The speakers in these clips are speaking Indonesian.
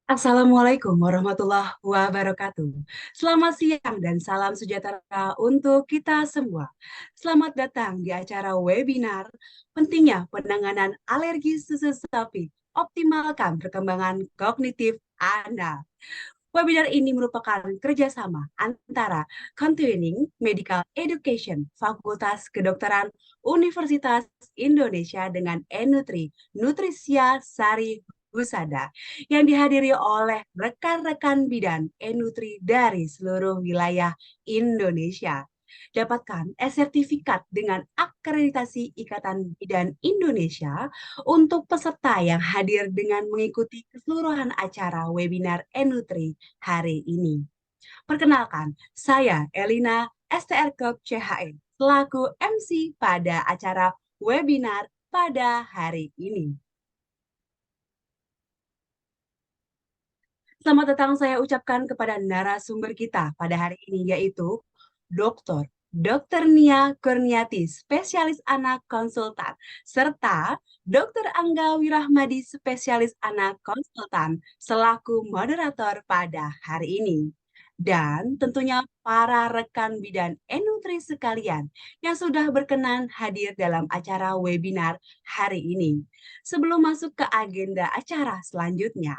Assalamualaikum warahmatullahi wabarakatuh. Selamat siang dan salam sejahtera untuk kita semua. Selamat datang di acara webinar Pentingnya Penanganan Alergi Susu Sapi, Optimalkan Perkembangan Kognitif Anak. Webinar ini merupakan kerjasama antara Continuing Medical Education Fakultas Kedokteran Universitas Indonesia dengan Enutri Nutrisia Sari Husada yang dihadiri oleh rekan-rekan bidan Enutri dari seluruh wilayah Indonesia. Dapatkan sertifikat dengan akreditasi Ikatan Bidan Indonesia untuk peserta yang hadir dengan mengikuti keseluruhan acara webinar Enutri hari ini. Perkenalkan, saya Elina STR Cup CHN selaku MC pada acara webinar pada hari ini. Selamat datang saya ucapkan kepada narasumber kita pada hari ini yaitu Dr. Nia Kurniati, spesialis anak konsultan, serta Dr. Angga Wirahmadi, spesialis anak konsultan, selaku moderator pada hari ini. Dan tentunya para rekan bidan Enutri sekalian yang sudah berkenan hadir dalam acara webinar hari ini. Sebelum masuk ke agenda acara selanjutnya,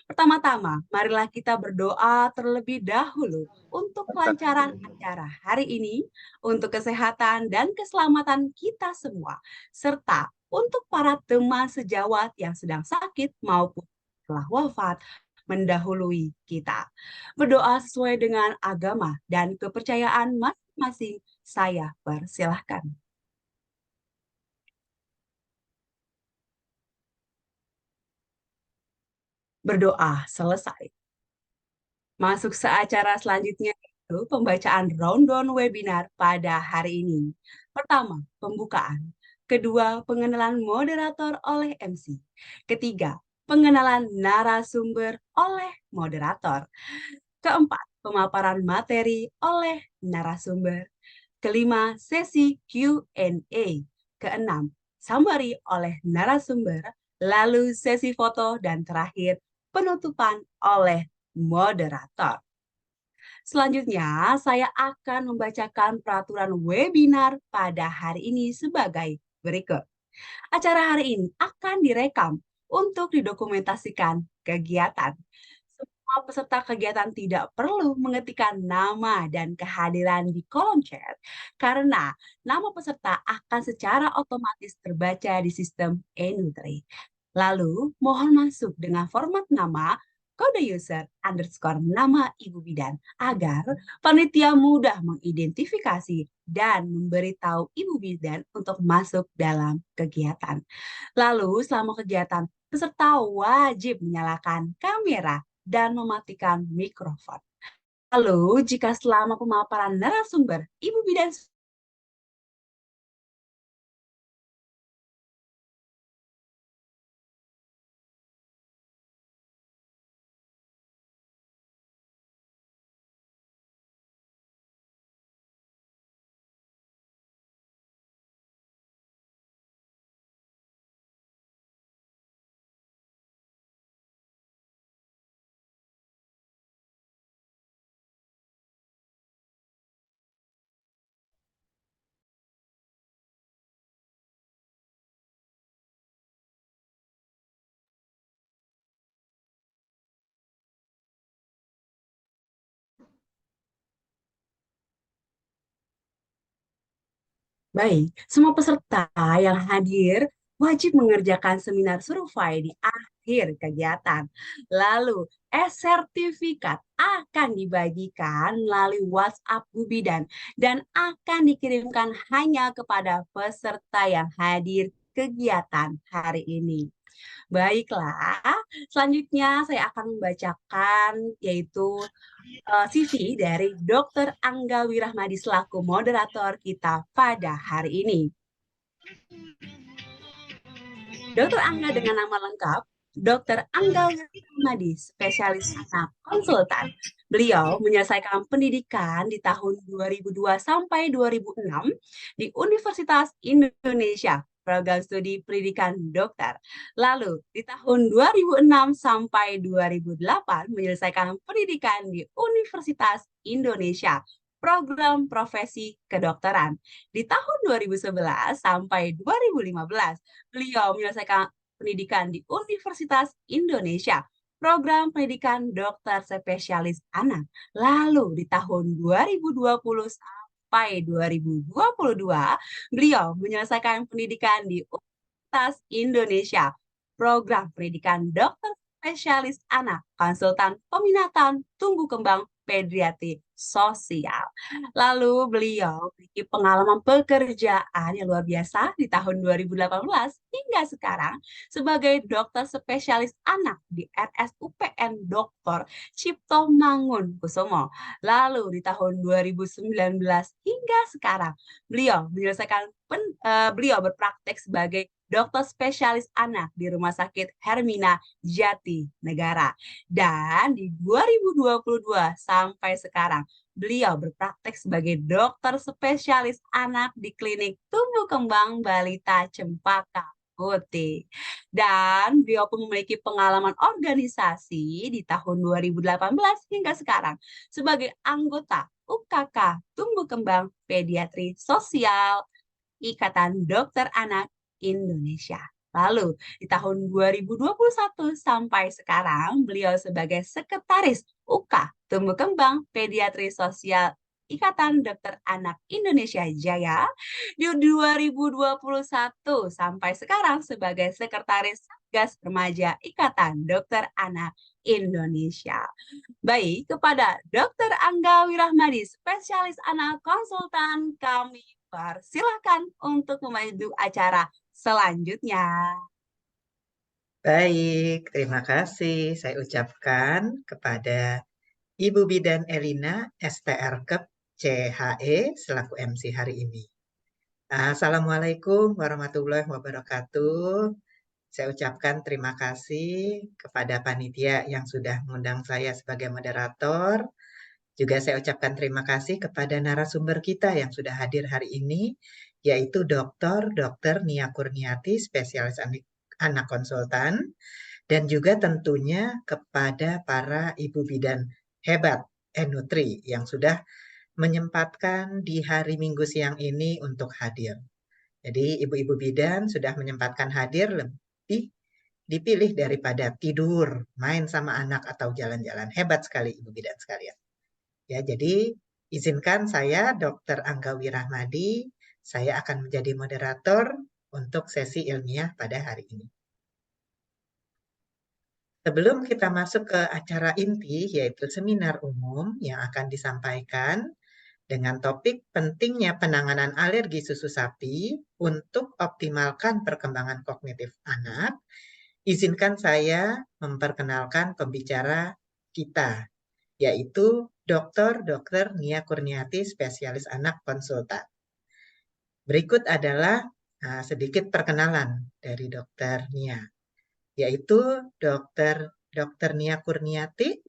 pertama-tama marilah kita berdoa terlebih dahulu untuk kelancaran acara hari ini, untuk kesehatan dan keselamatan kita semua, serta untuk para teman sejawat yang sedang sakit maupun telah wafat mendahului kita. Berdoa sesuai dengan agama dan kepercayaan masing-masing. Saya persilahkan. Berdoa selesai. Masuk ke acara selanjutnya itu pembacaan rundown webinar pada hari ini. Pertama, pembukaan. Kedua, pengenalan moderator oleh MC. Ketiga, pengenalan narasumber oleh moderator. Keempat, pemaparan materi oleh narasumber. Kelima, sesi Q&A. Keenam, summary oleh narasumber. Lalu sesi foto dan terakhir penutupan oleh moderator. Selanjutnya, saya akan membacakan peraturan webinar pada hari ini sebagai berikut. Acara hari ini akan direkam untuk didokumentasikan kegiatan. Semua peserta kegiatan tidak perlu mengetikkan nama dan kehadiran di kolom chat karena nama peserta akan secara otomatis terbaca di sistem Enutri. Lalu, mohon masuk dengan format nama, kode user, underscore nama Ibu Bidan agar panitia mudah mengidentifikasi dan memberitahu Ibu Bidan untuk masuk dalam kegiatan. Lalu, selama kegiatan, peserta wajib menyalakan kamera dan mematikan mikrofon. Lalu, jika selama pemaparan narasumber, Ibu Bidan Baik, semua peserta yang hadir wajib mengerjakan seminar survei di akhir kegiatan. Lalu, sertifikat akan dibagikan melalui WhatsApp Bu Bidan dan akan dikirimkan hanya kepada peserta yang hadir kegiatan hari ini. Baiklah, selanjutnya saya akan membacakan yaitu CV dari Dr. Angga Wirahmadi selaku moderator kita pada hari ini. Dr. Angga dengan nama lengkap, Dr. Angga Wirahmadi, spesialis anak konsultan. Beliau menyelesaikan pendidikan di tahun 2002 sampai 2006 di Universitas Indonesia program studi pendidikan dokter. Lalu, di tahun 2006 sampai 2008 menyelesaikan pendidikan di Universitas Indonesia, program profesi kedokteran. Di tahun 2011 sampai 2015, beliau menyelesaikan pendidikan di Universitas Indonesia, program pendidikan dokter spesialis anak. Lalu di tahun 2020 sampai 2022, beliau menyelesaikan pendidikan di Universitas Indonesia, program pendidikan dokter spesialis anak, konsultan peminatan tumbuh kembang pediatri sosial. Lalu beliau memiliki pengalaman pekerjaan yang luar biasa di tahun 2018 hingga sekarang sebagai dokter spesialis anak di RSUPN Dr. Cipto Mangunkusumo. Lalu di tahun 2019 hingga sekarang beliau berpraktek sebagai dokter spesialis anak di Rumah Sakit Hermina Jati Negara. Dan di 2022 sampai sekarang, beliau berpraktek sebagai dokter spesialis anak di Klinik Tumbuh Kembang Balita Cempaka Putih. Dan beliau pun memiliki pengalaman organisasi di tahun 2018 hingga sekarang sebagai anggota UKK Tumbuh Kembang Pediatri Sosial Ikatan Dokter Anak Indonesia. Lalu, di tahun 2021 sampai sekarang, beliau sebagai Sekretaris UK Tumbuh Kembang Pediatri Sosial Ikatan Dokter Anak Indonesia Jaya. Di 2021 sampai sekarang sebagai Sekretaris Satgas Remaja Ikatan Dokter Anak Indonesia. Baik, kepada Dr. Angga Wirahmadi, spesialis anak konsultan, kami persilahkan untuk memandu acara selanjutnya. Baik, terima kasih saya ucapkan kepada Ibu Bidan Elina STR-Kep CHE selaku MC hari ini. Assalamualaikum warahmatullahi wabarakatuh. Saya ucapkan terima kasih kepada panitia yang sudah mengundang saya sebagai moderator. Juga saya ucapkan terima kasih kepada narasumber kita yang sudah hadir hari ini, yaitu Dr. Nia Kurniati, spesialis anak konsultan, dan juga tentunya kepada para ibu bidan hebat Nutri yang sudah menyempatkan di hari Minggu siang ini untuk hadir. Jadi ibu-ibu bidan sudah menyempatkan hadir lebih dipilih daripada tidur, main sama anak atau jalan-jalan. Hebat sekali ibu bidan sekalian. Ya, jadi izinkan saya Dr. Angga Wirahmadi, saya akan menjadi moderator untuk sesi ilmiah pada hari ini. Sebelum kita masuk ke acara inti, yaitu seminar umum yang akan disampaikan dengan topik pentingnya penanganan alergi susu sapi untuk optimalkan perkembangan kognitif anak, izinkan saya memperkenalkan pembicara kita, yaitu Dr. Nia Kurniati, spesialis anak konsultan. Berikut adalah sedikit perkenalan dari Dr. Nia, yaitu Dr. Nia Kurniati.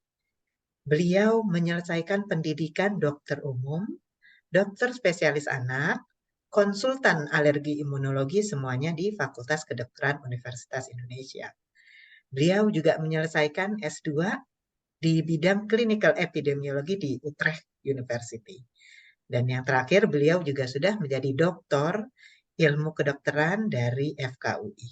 Beliau menyelesaikan pendidikan dokter umum, dokter spesialis anak, konsultan alergi imunologi semuanya di Fakultas Kedokteran Universitas Indonesia. Beliau juga menyelesaikan S2 di bidang clinical epidemiologi di Utrecht University. Dan yang terakhir, beliau juga sudah menjadi doktor ilmu kedokteran dari FKUI.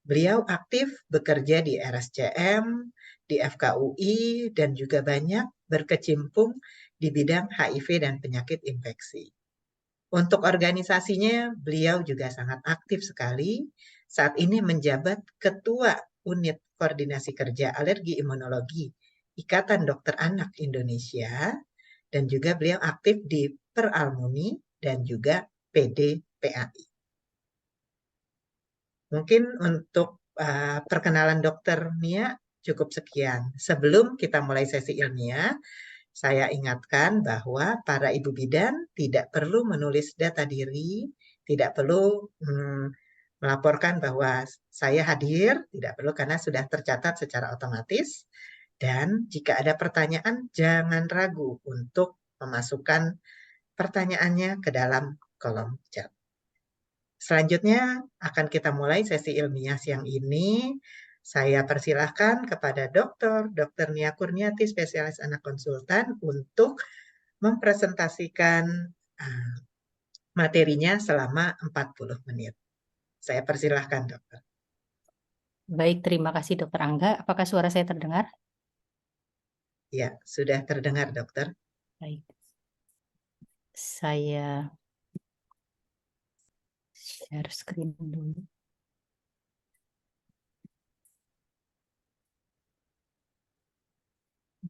Beliau aktif bekerja di RSCM, di FKUI, dan juga banyak berkecimpung di bidang HIV dan penyakit infeksi. Untuk organisasinya, beliau juga sangat aktif sekali. Saat ini menjabat Ketua Unit Koordinasi Kerja Alergi Imunologi Ikatan Dokter Anak Indonesia, dan juga beliau aktif di Peralmuni dan juga PDPAI. Mungkin untuk perkenalan Dr. Nia cukup sekian. Sebelum kita mulai sesi ilmiah, saya ingatkan bahwa para ibu bidan tidak perlu menulis data diri, tidak perlu melaporkan bahwa saya hadir, tidak perlu karena sudah tercatat secara otomatis. Dan jika ada pertanyaan, jangan ragu untuk memasukkan pertanyaannya ke dalam kolom chat. Selanjutnya akan kita mulai sesi ilmiah siang ini. Saya persilahkan kepada Dr. Nia Kurniati, spesialis anak konsultan, untuk mempresentasikan uh, materinya selama 40 menit. Saya persilahkan, dokter. Baik, terima kasih Dokter Angga. Apakah suara saya terdengar? Ya, sudah terdengar, dokter. Baik. Saya share screen dulu.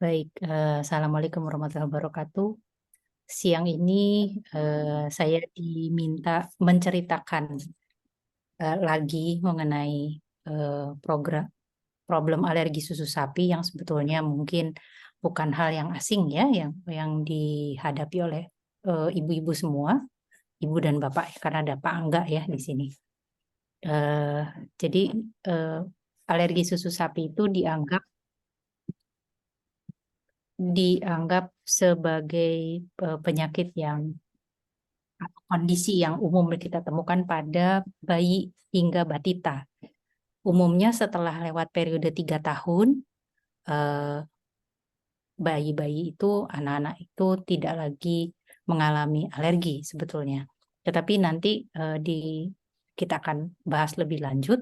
Baik, Assalamualaikum warahmatullahi wabarakatuh. Siang ini saya diminta menceritakan lagi mengenai program problem alergi susu sapi yang sebetulnya mungkin bukan hal yang asing ya, yang dihadapi oleh ibu-ibu semua, ibu dan bapak, karena ada Pak Angga ya di sini. Eh, jadi alergi susu sapi itu dianggap sebagai penyakit yang kondisi yang umum kita temukan pada bayi hingga batita. Umumnya setelah lewat periode 3 tahun, eh, bayi-bayi itu, anak-anak itu tidak lagi mengalami alergi sebetulnya. Tetapi nanti kita akan bahas lebih lanjut.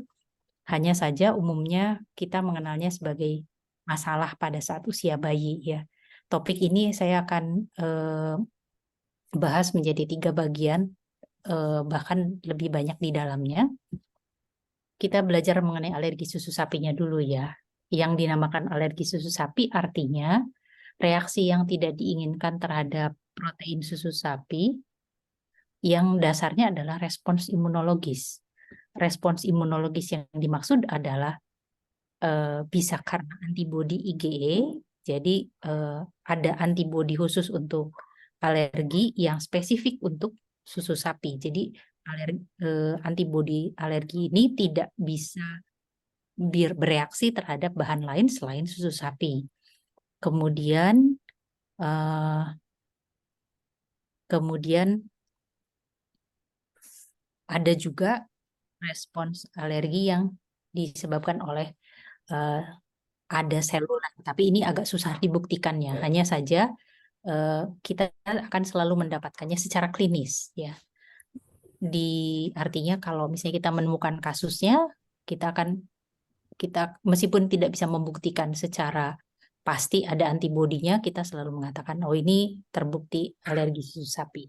Hanya saja umumnya kita mengenalnya sebagai masalah pada saat usia bayi ya. Topik ini saya akan bahas menjadi 3 bagian, bahkan lebih banyak di dalamnya. Kita belajar mengenai alergi susu sapinya dulu ya. Yang dinamakan alergi susu sapi artinya reaksi yang tidak diinginkan terhadap protein susu sapi yang dasarnya adalah respons imunologis. Respons imunologis yang dimaksud adalah bisa karena antibodi IgE, jadi ada antibodi khusus untuk alergi yang spesifik untuk susu sapi. Jadi antibodi alergi ini tidak bisa bereaksi terhadap bahan lain selain susu sapi. Kemudian uh, kemudian ada juga respons alergi yang disebabkan oleh ada seluler, tapi ini agak susah dibuktikannya. Hanya saja kita akan selalu mendapatkannya secara klinis, ya. Artinya kalau misalnya kita menemukan kasusnya, kita meskipun tidak bisa membuktikan secara pasti ada antibodinya, kita selalu mengatakan, oh ini terbukti alergi susu sapi.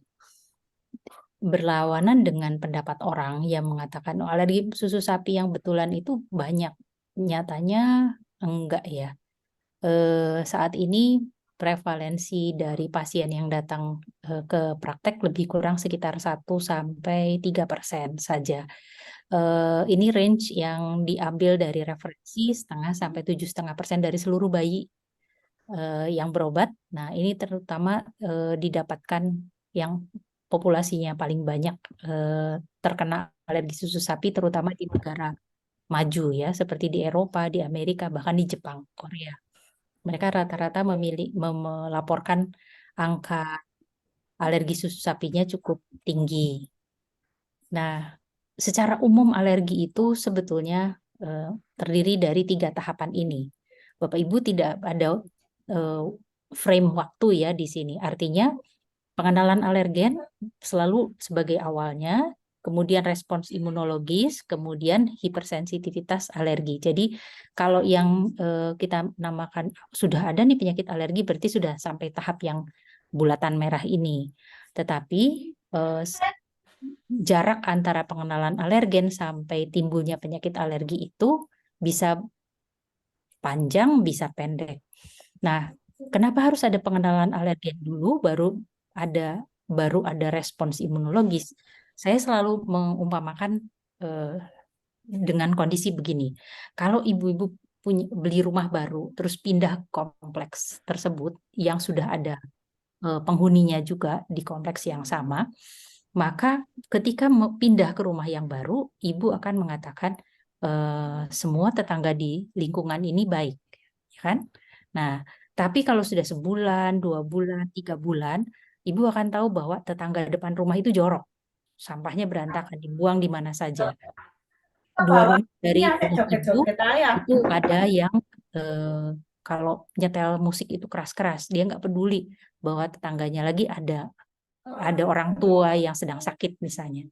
Berlawanan dengan pendapat orang yang mengatakan oh, alergi susu sapi yang betulan itu banyak. Nyatanya enggak ya. Saat ini prevalensi dari pasien yang datang ke praktek lebih kurang sekitar 1-3% saja. Ini range yang diambil dari referensi 0,5-7,5% dari seluruh bayi yang berobat. Nah, ini terutama didapatkan yang populasinya paling banyak terkena alergi susu sapi, terutama di negara maju ya, seperti di Eropa, di Amerika, bahkan di Jepang, Korea. Mereka rata-rata melaporkan angka alergi susu sapinya cukup tinggi. Nah, secara umum alergi itu sebetulnya terdiri dari 3 tahapan ini. Bapak Ibu tidak ada frame waktu ya di sini. Artinya pengenalan alergen selalu sebagai awalnya, kemudian respons imunologis, kemudian hipersensitivitas alergi. Jadi kalau yang kita namakan sudah ada nih penyakit alergi, berarti sudah sampai tahap yang bulatan merah ini. Tetapi jarak antara pengenalan alergen sampai timbulnya penyakit alergi itu bisa panjang, bisa pendek. Nah, kenapa harus ada pengenalan alergen dulu baru ada respons imunologis? Saya selalu mengumpamakan dengan kondisi begini. Kalau ibu-ibu beli rumah baru terus pindah kompleks tersebut yang sudah ada penghuninya juga di kompleks yang sama, maka ketika pindah ke rumah yang baru, ibu akan mengatakan semua tetangga di lingkungan ini baik, ya kan? Nah, tapi kalau sudah sebulan, 2 bulan, 3 bulan, ibu akan tahu bahwa tetangga depan rumah itu jorok. sampahnya berantakan, dibuang di mana saja. 2 rumah dari rumah itu ada yang kalau nyetel musik itu keras-keras, dia nggak peduli bahwa tetangganya lagi ada orang tua yang sedang sakit misalnya.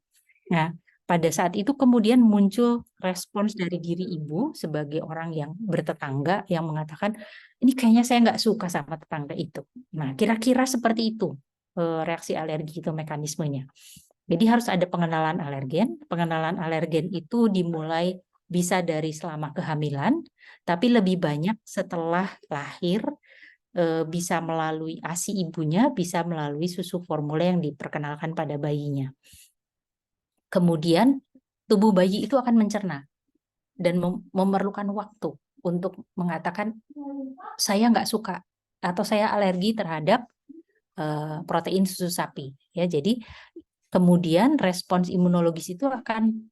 Nah, pada saat itu kemudian muncul respons dari diri ibu sebagai orang yang bertetangga yang mengatakan, ini kayaknya saya nggak suka sama tetangga itu. Nah, kira-kira seperti itu reaksi alergi itu mekanismenya. Jadi harus ada pengenalan alergen. Pengenalan alergen itu dimulai bisa dari selama kehamilan, tapi lebih banyak setelah lahir, bisa melalui ASI ibunya, bisa melalui susu formula yang diperkenalkan pada bayinya. Kemudian tubuh bayi itu akan mencerna dan memerlukan waktu untuk mengatakan saya nggak suka atau saya alergi terhadap protein susu sapi. Ya, jadi kemudian respons imunologis itu akan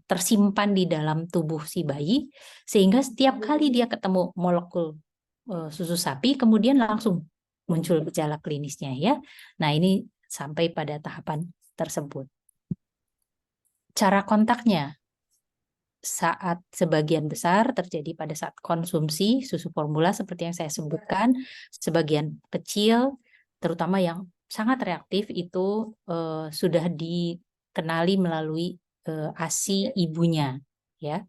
tersimpan di dalam tubuh si bayi sehingga setiap kali dia ketemu molekul susu sapi kemudian langsung muncul gejala klinisnya ya. Nah, ini sampai pada tahapan tersebut. Cara kontaknya saat sebagian besar terjadi pada saat konsumsi susu formula seperti yang saya sebutkan, sebagian kecil terutama yang sangat reaktif itu sudah dikenali melalui ASI ibunya ya.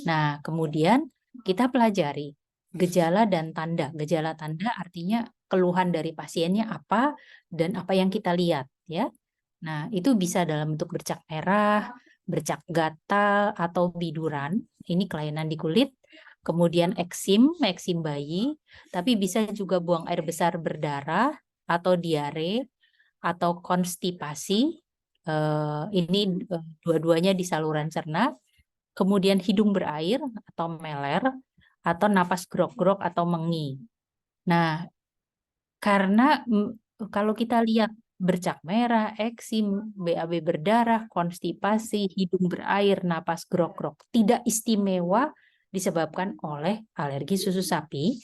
Nah, kemudian kita pelajari gejala dan tanda. Gejala tanda artinya keluhan dari pasiennya apa dan apa yang kita lihat ya. Nah, itu bisa dalam bentuk bercak merah, bercak gatal atau biduran. Ini kelainan di kulit. Kemudian eksim bayi, tapi bisa juga buang air besar berdarah atau diare atau konstipasi. Ini dua-duanya di saluran cerna. Kemudian hidung berair atau meler atau napas grok-grok atau mengi. Nah, karena kalau kita lihat bercak merah, eksim, BAB berdarah, konstipasi, hidung berair, napas grok-grok tidak istimewa disebabkan oleh alergi susu sapi,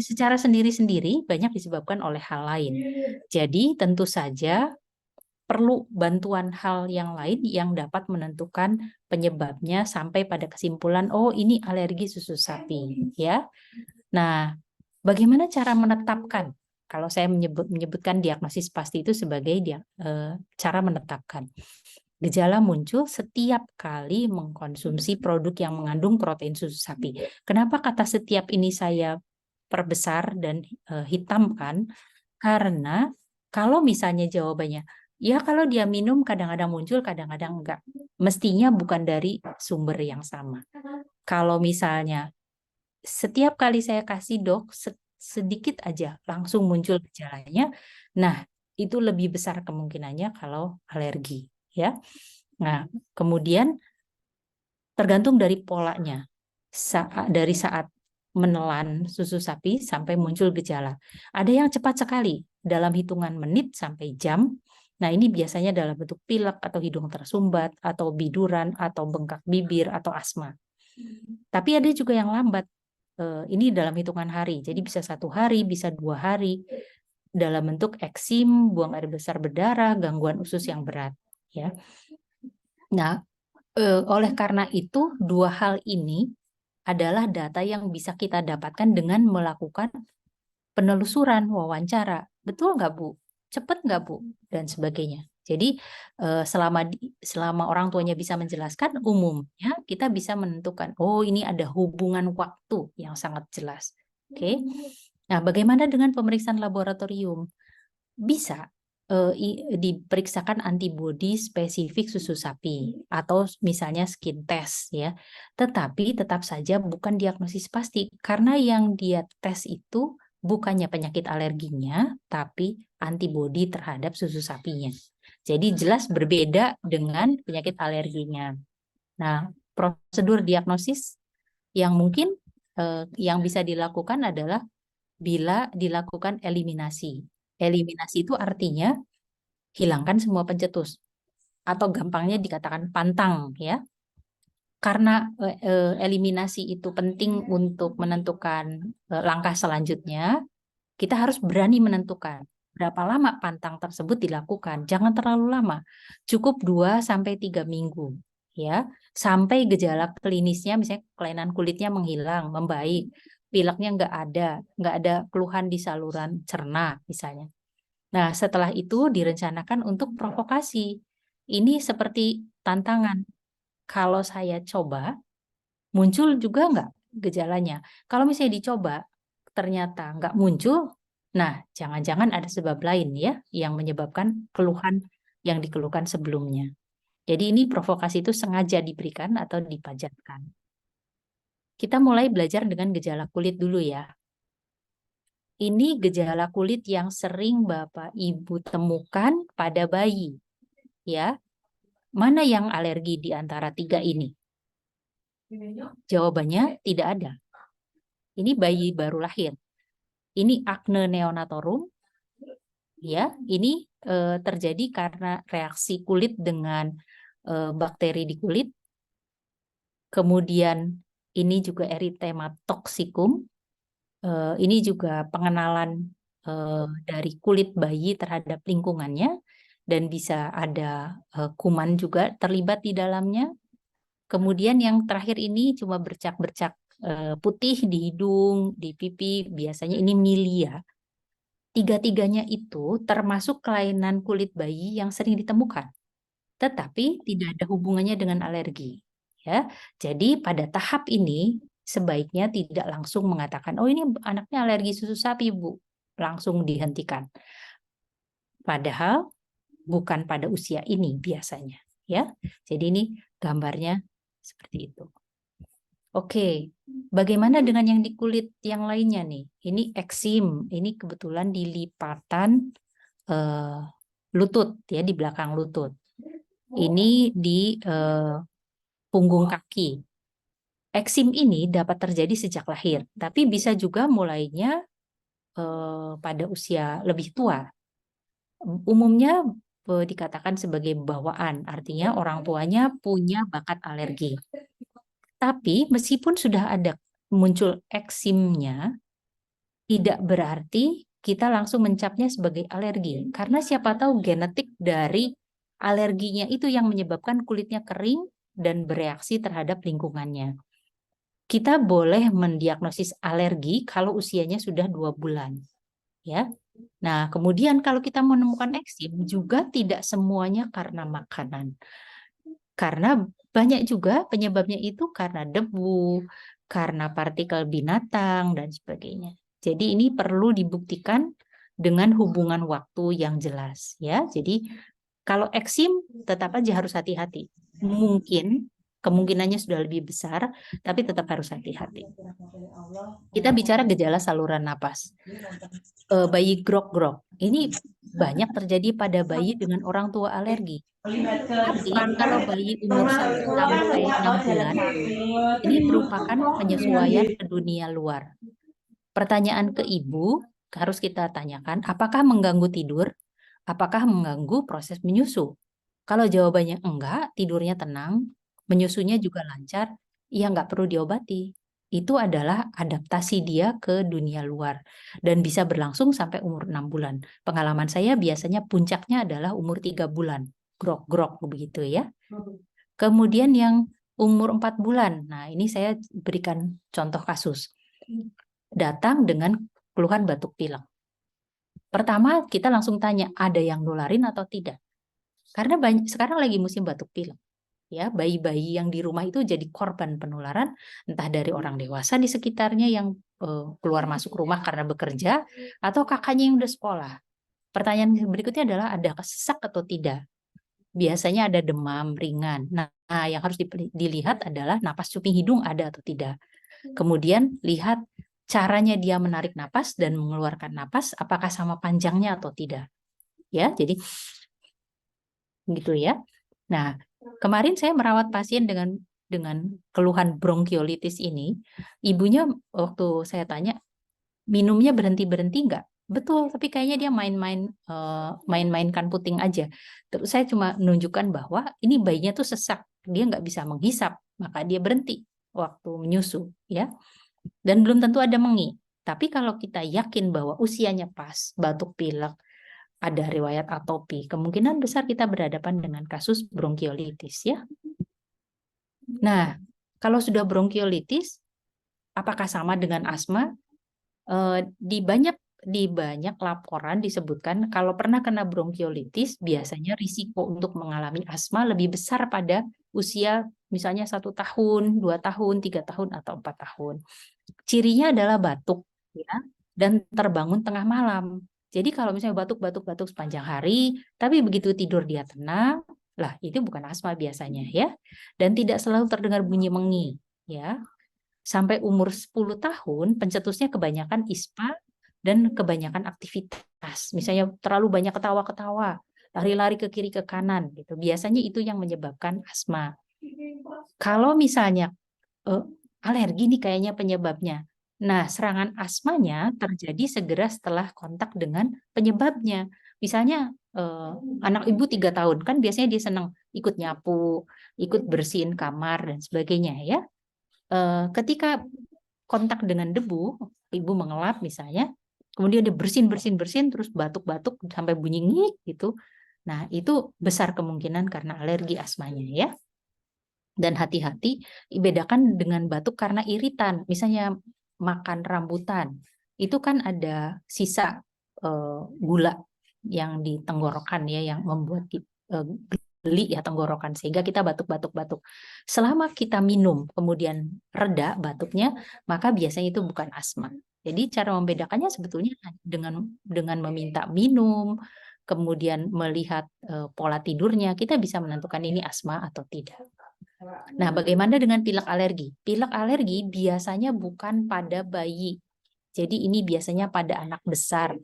secara sendiri-sendiri banyak disebabkan oleh hal lain. Jadi tentu saja perlu bantuan hal yang lain yang dapat menentukan penyebabnya sampai pada kesimpulan, oh ini alergi susu sapi, ya. Nah, bagaimana cara menetapkan? Kalau saya menyebutkan diagnosis pasti itu sebagai cara menetapkan. Gejala muncul setiap kali mengkonsumsi produk yang mengandung protein susu sapi. Kenapa kata setiap ini saya perbesar dan hitamkan? Karena kalau misalnya jawabannya, ya kalau dia minum kadang-kadang muncul, kadang-kadang enggak. Mestinya bukan dari sumber yang sama. Kalau misalnya setiap kali saya kasih dok, sedikit aja langsung muncul gejalanya. Nah, itu lebih besar kemungkinannya kalau alergi, ya. Nah, kemudian tergantung dari polanya. Dari saat menelan susu sapi sampai muncul gejala. Ada yang cepat sekali, dalam hitungan menit sampai jam. Nah, ini biasanya dalam bentuk pilek atau hidung tersumbat, atau biduran, atau bengkak bibir, atau asma. Tapi ada juga yang lambat. Ini dalam hitungan hari, jadi bisa 1 hari, bisa 2 hari, dalam bentuk eksim, buang air besar berdarah, gangguan usus yang berat. Ya. Nah, oleh karena itu, 2 hal ini adalah data yang bisa kita dapatkan dengan melakukan penelusuran, wawancara. Betul nggak, Bu? Cepat nggak, Bu? Dan sebagainya. Jadi selama orang tuanya bisa menjelaskan, umumnya kita bisa menentukan, oh ini ada hubungan waktu yang sangat jelas. Oke. Nah, bagaimana dengan pemeriksaan laboratorium? Bisa diperiksakan antibodi spesifik susu sapi atau misalnya skin test ya. Tetapi tetap saja bukan diagnosis pasti karena yang dia tes itu bukannya penyakit alerginya tapi antibodi terhadap susu sapinya. Jadi jelas berbeda dengan penyakit alerginya. Nah, prosedur diagnosis yang mungkin yang bisa dilakukan adalah bila dilakukan eliminasi. Eliminasi itu artinya hilangkan semua pencetus atau gampangnya dikatakan pantang ya. Karena eliminasi itu penting untuk menentukan langkah selanjutnya, kita harus berani menentukan berapa lama pantang tersebut dilakukan. Jangan terlalu lama, cukup 2-3 minggu. Ya, sampai gejala klinisnya, misalnya kelainan kulitnya menghilang, membaik, pileknya nggak ada keluhan di saluran cerna misalnya. Nah, setelah itu direncanakan untuk provokasi. Ini seperti tantangan. Kalau saya coba, muncul juga nggak gejalanya? Kalau misalnya dicoba, ternyata nggak muncul, nah jangan-jangan ada sebab lain ya yang menyebabkan keluhan yang dikeluhkan sebelumnya. Jadi ini provokasi itu sengaja diberikan atau dipajarkan. Kita mulai belajar dengan gejala kulit dulu ya. Ini gejala kulit yang sering Bapak Ibu temukan pada bayi. Ya, mana yang alergi di antara 3 ini? Jawabannya tidak ada. Ini bayi baru lahir. Ini acne neonatorum. Ya, ini terjadi karena reaksi kulit dengan bakteri di kulit. Kemudian ini juga erythema toxicum. Ini juga pengenalan dari kulit bayi terhadap lingkungannya dan bisa ada kuman juga terlibat di dalamnya. Kemudian yang terakhir ini cuma bercak-bercak putih di hidung, di pipi, biasanya ini milia. Tiga-tiganya itu termasuk kelainan kulit bayi yang sering ditemukan, tetapi tidak ada hubungannya dengan alergi. Ya, jadi pada tahap ini sebaiknya tidak langsung mengatakan, oh ini anaknya alergi susu sapi, Bu. Langsung dihentikan. Padahal bukan pada usia ini biasanya. Ya, jadi ini gambarnya seperti itu. Oke, bagaimana dengan yang di kulit yang lainnya nih? Ini eksim, ini kebetulan di lipatan lutut ya, di belakang lutut. Ini di punggung kaki. Eksim ini dapat terjadi sejak lahir, tapi bisa juga mulainya pada usia lebih tua. Umumnya dikatakan sebagai bawaan, artinya orang tuanya punya bakat alergi. Tapi meskipun sudah ada muncul eksimnya, tidak berarti kita langsung mencapnya sebagai alergi. Karena siapa tahu genetik dari alerginya itu yang menyebabkan kulitnya kering dan bereaksi terhadap lingkungannya. Kita boleh mendiagnosis alergi kalau usianya sudah 2 bulan. Ya. Nah, kemudian kalau kita menemukan eksim juga tidak semuanya karena makanan. Karena banyak juga penyebabnya itu karena debu, karena partikel binatang, dan sebagainya. Jadi ini perlu dibuktikan dengan hubungan waktu yang jelas. Ya, jadi kalau eksim tetap aja harus hati-hati. Mungkin kemungkinannya sudah lebih besar, tapi tetap harus hati-hati. Kita bicara gejala saluran napas. Bayi grok-grok. Ini banyak terjadi pada bayi dengan orang tua alergi. Tapi kalau bayi umur 1-6 bulan, ini merupakan penyesuaian ke dunia luar. Pertanyaan ke ibu harus kita tanyakan, apakah mengganggu tidur? Apakah mengganggu proses menyusu? Kalau jawabannya enggak, tidurnya tenang, menyusunya juga lancar, ya nggak perlu diobati. Itu adalah adaptasi dia ke dunia luar dan bisa berlangsung sampai umur 6 bulan. Pengalaman saya biasanya puncaknya adalah umur 3 bulan. Grok-grok begitu ya. Kemudian yang umur 4 bulan. Nah, ini saya berikan contoh kasus. Datang dengan keluhan batuk pilek. Pertama, kita langsung tanya, ada yang nularin atau tidak? Karena sekarang lagi musim batuk pilek. Ya, bayi-bayi yang di rumah itu jadi korban penularan, entah dari orang dewasa di sekitarnya yang keluar masuk rumah karena bekerja, atau kakaknya yang udah sekolah. Pertanyaan berikutnya adalah, ada sesak atau tidak? Biasanya ada demam ringan. Nah, yang harus dilihat adalah napas cuping hidung ada atau tidak. Kemudian lihat caranya dia menarik napas dan mengeluarkan napas, apakah sama panjangnya atau tidak. Ya, jadi gitu ya. Nah, kemarin saya merawat pasien dengan keluhan bronkiolitis ini. Ibunya waktu saya tanya, minumnya berhenti-berhenti nggak? Betul, tapi kayaknya dia main-mainkan puting aja. Terus saya cuma menunjukkan bahwa ini bayinya tuh sesak, dia nggak bisa menghisap, maka dia berhenti waktu menyusu, ya. Dan belum tentu ada mengi. Tapi kalau kita yakin bahwa usianya pas, batuk pilek, ada riwayat atopi, kemungkinan besar kita berhadapan dengan kasus bronkiolitis ya. Nah, kalau sudah bronkiolitis, apakah sama dengan asma? Di banyak laporan disebutkan kalau pernah kena bronkiolitis, biasanya risiko untuk mengalami asma lebih besar pada usia misalnya 1 tahun, 2 tahun, 3 tahun, atau 4 tahun. Cirinya adalah batuk, ya, dan terbangun tengah malam. Jadi kalau misalnya batuk sepanjang hari, tapi begitu tidur dia tenang, lah itu bukan asma biasanya ya. Dan tidak selalu terdengar bunyi mengi, ya. Sampai umur 10 tahun, pencetusnya kebanyakan ISPA dan kebanyakan aktivitas. Misalnya terlalu banyak ketawa-ketawa, lari-lari ke kiri ke kanan gitu. Biasanya itu yang menyebabkan asma. Kalau misalnya alergi nih kayaknya penyebabnya. Nah, serangan asmanya terjadi segera setelah kontak dengan penyebabnya. Misalnya anak ibu 3 tahun, kan biasanya dia senang ikut nyapu, ikut bersihin kamar dan sebagainya ya. Ketika kontak dengan debu, ibu mengelap misalnya, kemudian dia bersin terus batuk-batuk sampai bunyi ngik gitu. Nah, itu besar kemungkinan karena alergi asmanya ya. Dan hati-hati, bedakan dengan batuk karena iritan. Misalnya makan rambutan, itu kan ada sisa gula yang di tenggorokan ya, yang membuat geli ya tenggorokan, sehingga kita batuk-batuk. Selama kita minum, kemudian reda batuknya, maka biasanya itu bukan asma. Jadi cara membedakannya sebetulnya dengan meminta minum, kemudian melihat pola tidurnya, kita bisa menentukan ini asma atau tidak. Nah, bagaimana dengan pilek alergi? Pilek alergi biasanya bukan pada bayi. Jadi ini biasanya pada anak besar.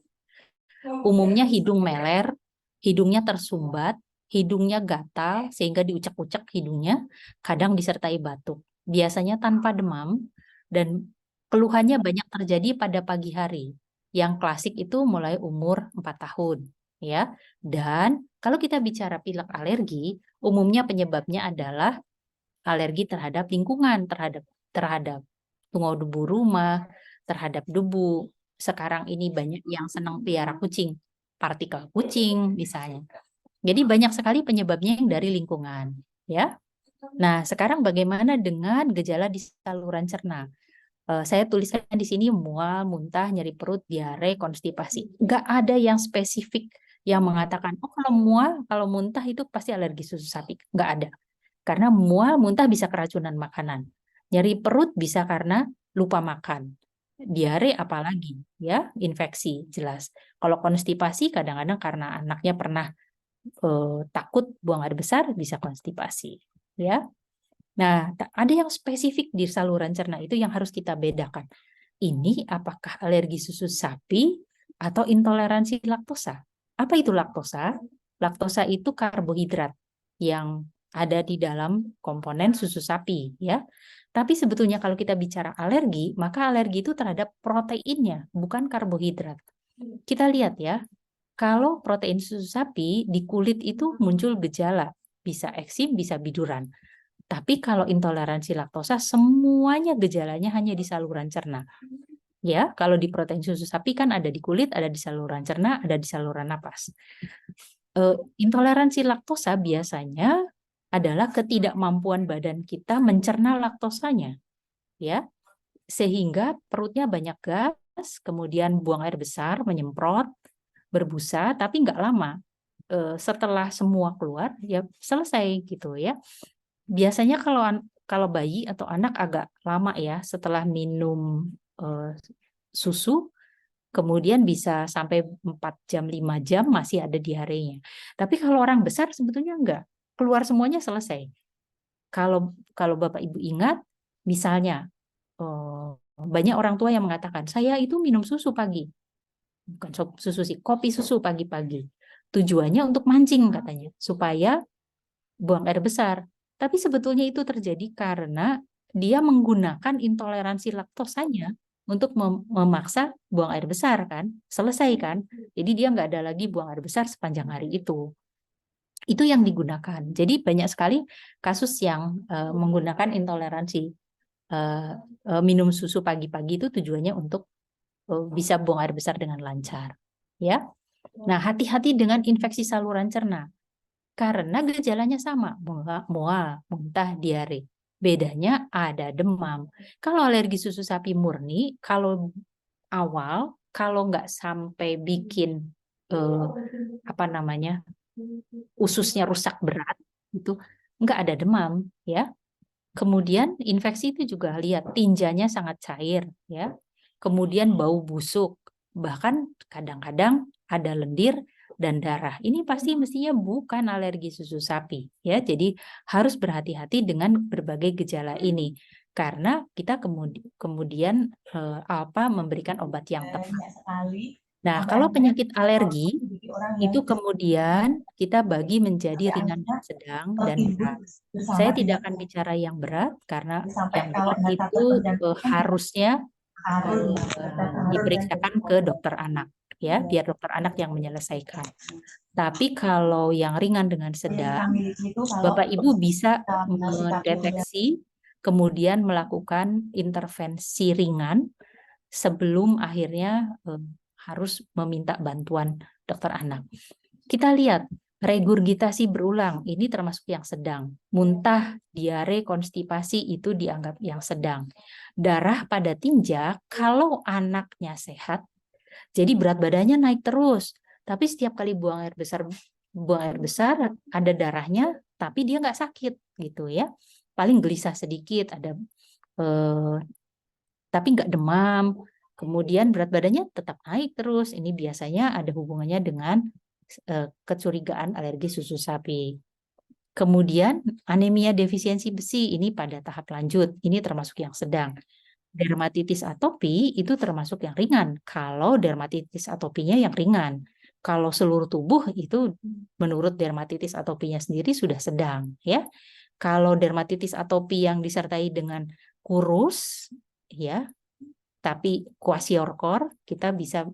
Umumnya hidung meler, hidungnya tersumbat, hidungnya gatal sehingga diucek-ucek hidungnya, kadang disertai batuk. Biasanya tanpa demam dan keluhannya banyak terjadi pada pagi hari. Yang klasik itu mulai umur 4 tahun, ya. Dan kalau kita bicara pilek alergi, umumnya penyebabnya adalah alergi terhadap lingkungan, terhadap tungau debu rumah, terhadap debu. Sekarang ini banyak yang senang piara kucing, partikel kucing misalnya. Jadi banyak sekali penyebabnya yang dari lingkungan, ya. Nah, sekarang bagaimana dengan gejala di saluran cerna? Saya tuliskan di sini mual, muntah, nyeri perut, diare, konstipasi. Nggak ada yang spesifik yang mengatakan, oh kalau mual, kalau muntah itu pasti alergi susu sapi. Nggak ada. Karena mual, muntah bisa keracunan makanan. Nyeri perut bisa karena lupa makan. Diare apalagi, ya, infeksi jelas. Kalau konstipasi kadang-kadang karena anaknya pernah takut buang air besar bisa konstipasi, ya. Nah, ada yang spesifik di saluran cerna itu yang harus kita bedakan. Ini apakah alergi susu sapi atau intoleransi laktosa? Apa itu laktosa? Laktosa itu karbohidrat yang ada di dalam komponen susu sapi, ya. Tapi sebetulnya kalau kita bicara alergi, maka alergi itu terhadap proteinnya, bukan karbohidrat. Kita lihat ya, kalau protein susu sapi di kulit itu muncul gejala, bisa eksim, bisa biduran. Tapi kalau intoleransi laktosa, semuanya gejalanya hanya di saluran cerna. Ya, kalau di protein susu sapi kan ada di kulit, ada di saluran cerna, ada di saluran napas. Intoleransi laktosa biasanya adalah ketidakmampuan badan kita mencerna laktosanya, ya, sehingga perutnya banyak gas, kemudian buang air besar, menyemprot, berbusa, tapi nggak lama. Setelah semua keluar, ya selesai gitu ya. Biasanya kalau bayi atau anak agak lama ya setelah minum susu, kemudian bisa sampai 4 jam, 5 jam masih ada diarenya. Tapi kalau orang besar sebetulnya enggak. Keluar semuanya selesai. Kalau Bapak Ibu ingat, misalnya banyak orang tua yang mengatakan, saya itu minum susu pagi. Bukan susu sih, kopi susu pagi-pagi. Tujuannya untuk mancing katanya, supaya buang air besar. Tapi sebetulnya itu terjadi karena dia menggunakan intoleransi laktosanya untuk memaksa buang air besar kan, selesai kan. Jadi dia nggak ada lagi buang air besar sepanjang hari itu. Itu yang digunakan. Jadi banyak sekali kasus yang menggunakan intoleransi minum susu pagi-pagi itu tujuannya untuk bisa buang air besar dengan lancar. Ya. Nah, hati-hati dengan infeksi saluran cerna. Karena gejalanya sama, mual, muntah, diare. Bedanya ada demam. Kalau alergi susu sapi murni, kalau awal, kalau nggak sampai bikin apa namanya ususnya rusak berat, itu nggak ada demam, ya. Kemudian infeksi itu juga lihat tinjanya sangat cair, ya. Kemudian bau busuk, bahkan kadang-kadang ada lendir dan darah. Ini pasti mestinya bukan alergi susu sapi, ya. Jadi harus berhati-hati dengan berbagai gejala ini karena kita kemudian memberikan obat yang tepat. Banyak sekali. Nah, Sampai kalau akhirnya penyakit alergi jadi orang yang itu kemudian kita bagi menjadi sampai ringan akhirnya dan sedang dan tertimbun berat. bersama Saya tidak tidak akan bicara yang berat karena sampai yang kalau berat data itu terpencapaian harusnya harus diperiksakan ke dokter anak, ya, biar dokter anak yang menyelesaikan. Tapi kalau yang ringan dengan sedang, Bapak Ibu bisa mendeteksi, kemudian melakukan intervensi ringan sebelum akhirnya harus meminta bantuan dokter anak. Kita lihat regurgitasi berulang, ini termasuk yang sedang. Muntah, diare, konstipasi itu dianggap yang sedang. Darah pada tinja, kalau anaknya sehat, jadi berat badannya naik terus. Tapi setiap kali buang air besar ada darahnya, tapi dia nggak sakit gitu ya. Paling gelisah sedikit, ada tapi nggak demam. Kemudian berat badannya tetap naik terus. Ini biasanya ada hubungannya dengan kecurigaan alergi susu sapi. Kemudian anemia defisiensi besi ini pada tahap lanjut. Ini termasuk yang sedang. Dermatitis atopi itu termasuk yang ringan. Kalau dermatitis atopinya yang ringan. Kalau seluruh tubuh itu menurut dermatitis atopinya sendiri sudah sedang, ya. Kalau dermatitis atopi yang disertai dengan kurus, ya, tapi kwasiorkor, kita bisa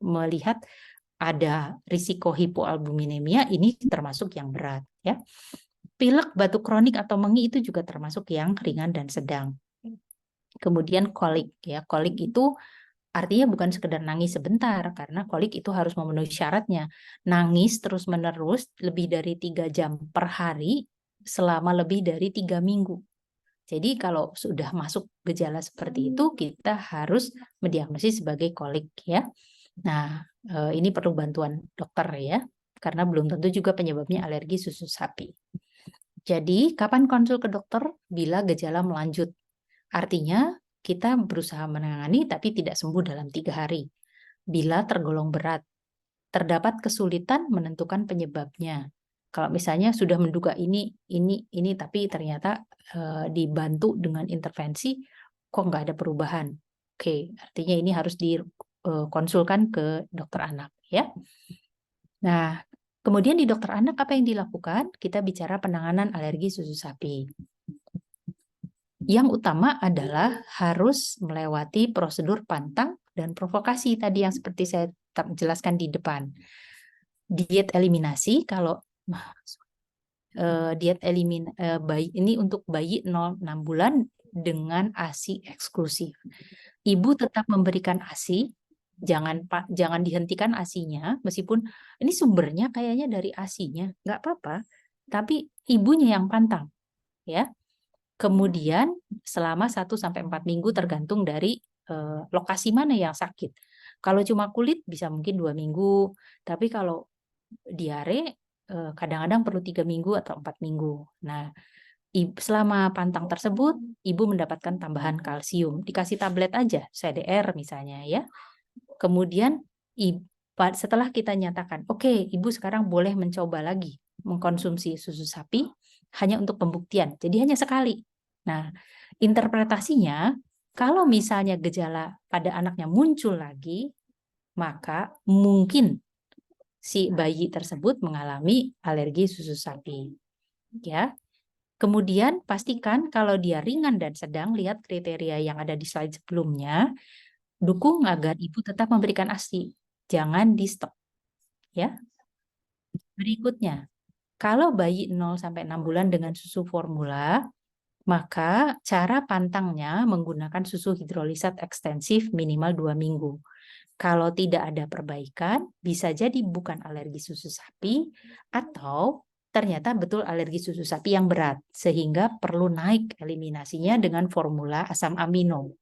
melihat ada risiko hipoalbuminemia, ini termasuk yang berat, ya. Pilek, batuk kronik atau mengi itu juga termasuk yang ringan dan sedang. Kemudian kolik, ya. Kolik itu artinya bukan sekedar nangis sebentar, karena kolik itu harus memenuhi syaratnya. Nangis terus-menerus lebih dari 3 jam per hari selama lebih dari 3 minggu. Jadi kalau sudah masuk gejala seperti itu, kita harus mendiagnosis sebagai kolik, ya. Nah, ini perlu bantuan dokter, ya, karena belum tentu juga penyebabnya alergi susu sapi. Jadi, kapan konsul ke dokter? Bila gejala melanjut. Artinya, kita berusaha menangani tapi tidak sembuh dalam 3 hari. Bila tergolong berat, terdapat kesulitan menentukan penyebabnya. Kalau misalnya sudah menduga ini, tapi ternyata dibantu dengan intervensi, kok nggak ada perubahan. Oke, artinya ini harus dikonsulkan ke dokter anak, ya. Nah, kemudian di dokter anak apa yang dilakukan? Kita bicara penanganan alergi susu sapi. Yang utama adalah harus melewati prosedur pantang dan provokasi tadi yang seperti saya jelaskan di depan. Diet eliminasi, kalau bayi ini untuk bayi 0-6 bulan dengan ASI eksklusif. Ibu tetap memberikan ASI, jangan dihentikan ASInya, meskipun ini sumbernya kayaknya dari ASInya, nggak apa-apa, tapi ibunya yang pantang, ya. Kemudian selama 1-4 minggu tergantung dari lokasi mana yang sakit. Kalau cuma kulit bisa mungkin 2 minggu, tapi kalau diare kadang-kadang perlu 3 minggu atau 4 minggu. Nah, selama pantang tersebut, ibu mendapatkan tambahan kalsium. Dikasih tablet aja, CDR misalnya, ya. Kemudian setelah kita nyatakan, oke, ibu sekarang boleh mencoba lagi mengkonsumsi susu sapi hanya untuk pembuktian. Jadi hanya sekali. Nah, interpretasinya, kalau misalnya gejala pada anaknya muncul lagi, maka mungkin si bayi tersebut mengalami alergi susu sapi. Ya. Kemudian pastikan kalau dia ringan dan sedang, lihat kriteria yang ada di slide sebelumnya, dukung agar ibu tetap memberikan ASI. Jangan di-stop. Ya. Berikutnya, kalau bayi 0-6 bulan dengan susu formula, maka cara pantangnya menggunakan susu hidrolisat ekstensif minimal 2 minggu. Kalau tidak ada perbaikan, bisa jadi bukan alergi susu sapi atau ternyata betul alergi susu sapi yang berat, sehingga perlu naik eliminasinya dengan formula asam amino.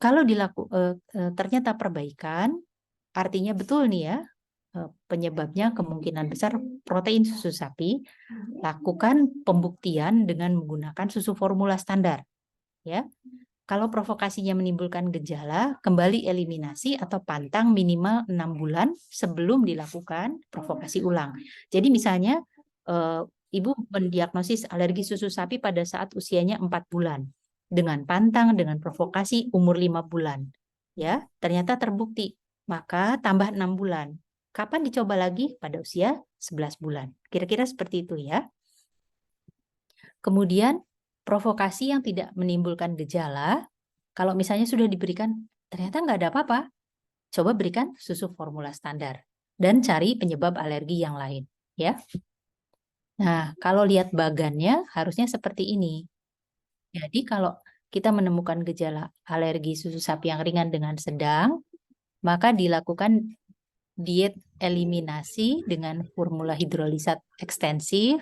Kalau ternyata perbaikan, artinya betul nih ya, penyebabnya kemungkinan besar protein susu sapi, lakukan pembuktian dengan menggunakan susu formula standar. Ya, kalau provokasinya menimbulkan gejala, kembali eliminasi atau pantang minimal 6 bulan sebelum dilakukan provokasi ulang. Jadi misalnya ibu mendiagnosis alergi susu sapi pada saat usianya 4 bulan dengan pantang, dengan provokasi umur 5 bulan. Ya, ternyata terbukti. Maka tambah 6 bulan. Kapan dicoba lagi? Pada usia 11 bulan. Kira-kira seperti itu ya. Kemudian provokasi yang tidak menimbulkan gejala, kalau misalnya sudah diberikan, ternyata nggak ada apa-apa, coba berikan susu formula standar dan cari penyebab alergi yang lain. Ya. Nah, kalau lihat bagannya harusnya seperti ini. Jadi kalau kita menemukan gejala alergi susu sapi yang ringan dengan sedang, maka dilakukan diet eliminasi dengan formula hidrolisat ekstensif.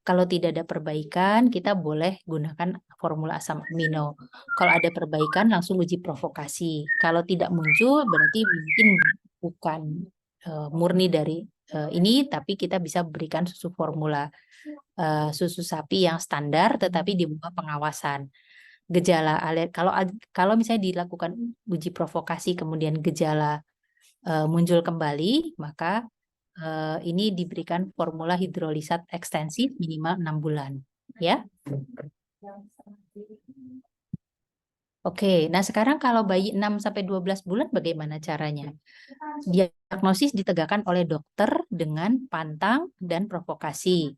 Kalau tidak ada perbaikan, kita boleh gunakan formula asam amino. Kalau ada perbaikan, langsung uji provokasi. Kalau tidak muncul, berarti mungkin bukan murni dari ini, tapi kita bisa berikan susu formula susu sapi yang standar, tetapi di bawah pengawasan. Gejala kalau misalnya dilakukan uji provokasi, kemudian gejala muncul kembali, maka ini diberikan formula hidrolisat ekstensif minimal 6 bulan. Ya. Oke, nah sekarang kalau bayi 6-12 bulan bagaimana caranya? Diagnosis ditegakkan oleh dokter dengan pantang dan provokasi.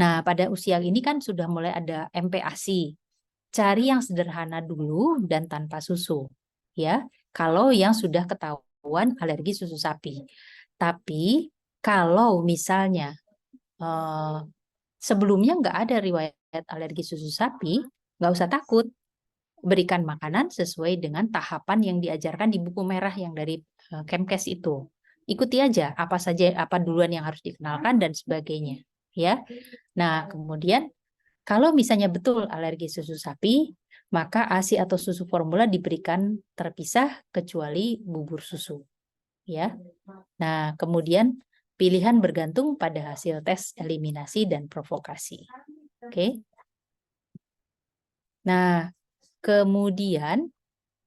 Nah, pada usia ini kan sudah mulai ada MPASI. Cari yang sederhana dulu dan tanpa susu. Ya, kalau yang sudah ketahuan alergi susu sapi. Tapi kalau misalnya sebelumnya nggak ada riwayat alergi susu sapi, nggak usah takut. Berikan makanan sesuai dengan tahapan yang diajarkan di buku merah yang dari Kemkes itu. Ikuti aja apa saja, apa duluan yang harus dikenalkan dan sebagainya. Ya. Nah, kemudian kalau misalnya betul alergi susu sapi, maka ASI atau susu formula diberikan terpisah kecuali bubur susu. Ya. Nah, kemudian pilihan bergantung pada hasil tes eliminasi dan provokasi. Oke. Nah, kemudian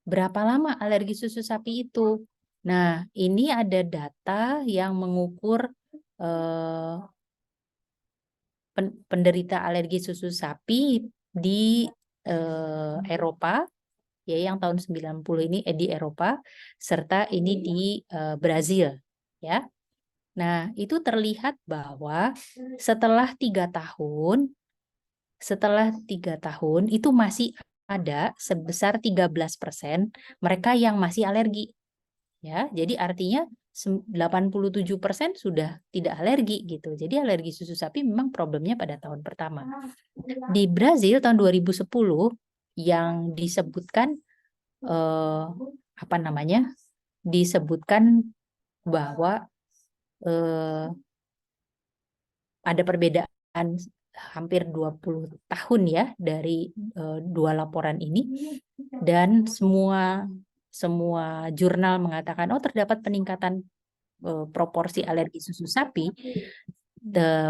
berapa lama alergi susu sapi itu? Nah, ini ada data yang mengukur penderita alergi susu sapi di Eropa, ya yang tahun 90 ini di Eropa, serta ini di Brazil, ya. Nah, itu terlihat bahwa setelah 3 tahun itu masih ada sebesar 13% mereka yang masih alergi. Ya, jadi artinya 87% sudah tidak alergi gitu. Jadi alergi susu sapi memang problemnya pada tahun pertama. Di Brazil tahun 2010 yang disebutkan disebutkan bahwa ada perbedaan hampir 20 tahun ya dari dua laporan ini, dan semua jurnal mengatakan terdapat peningkatan proporsi alergi susu sapi.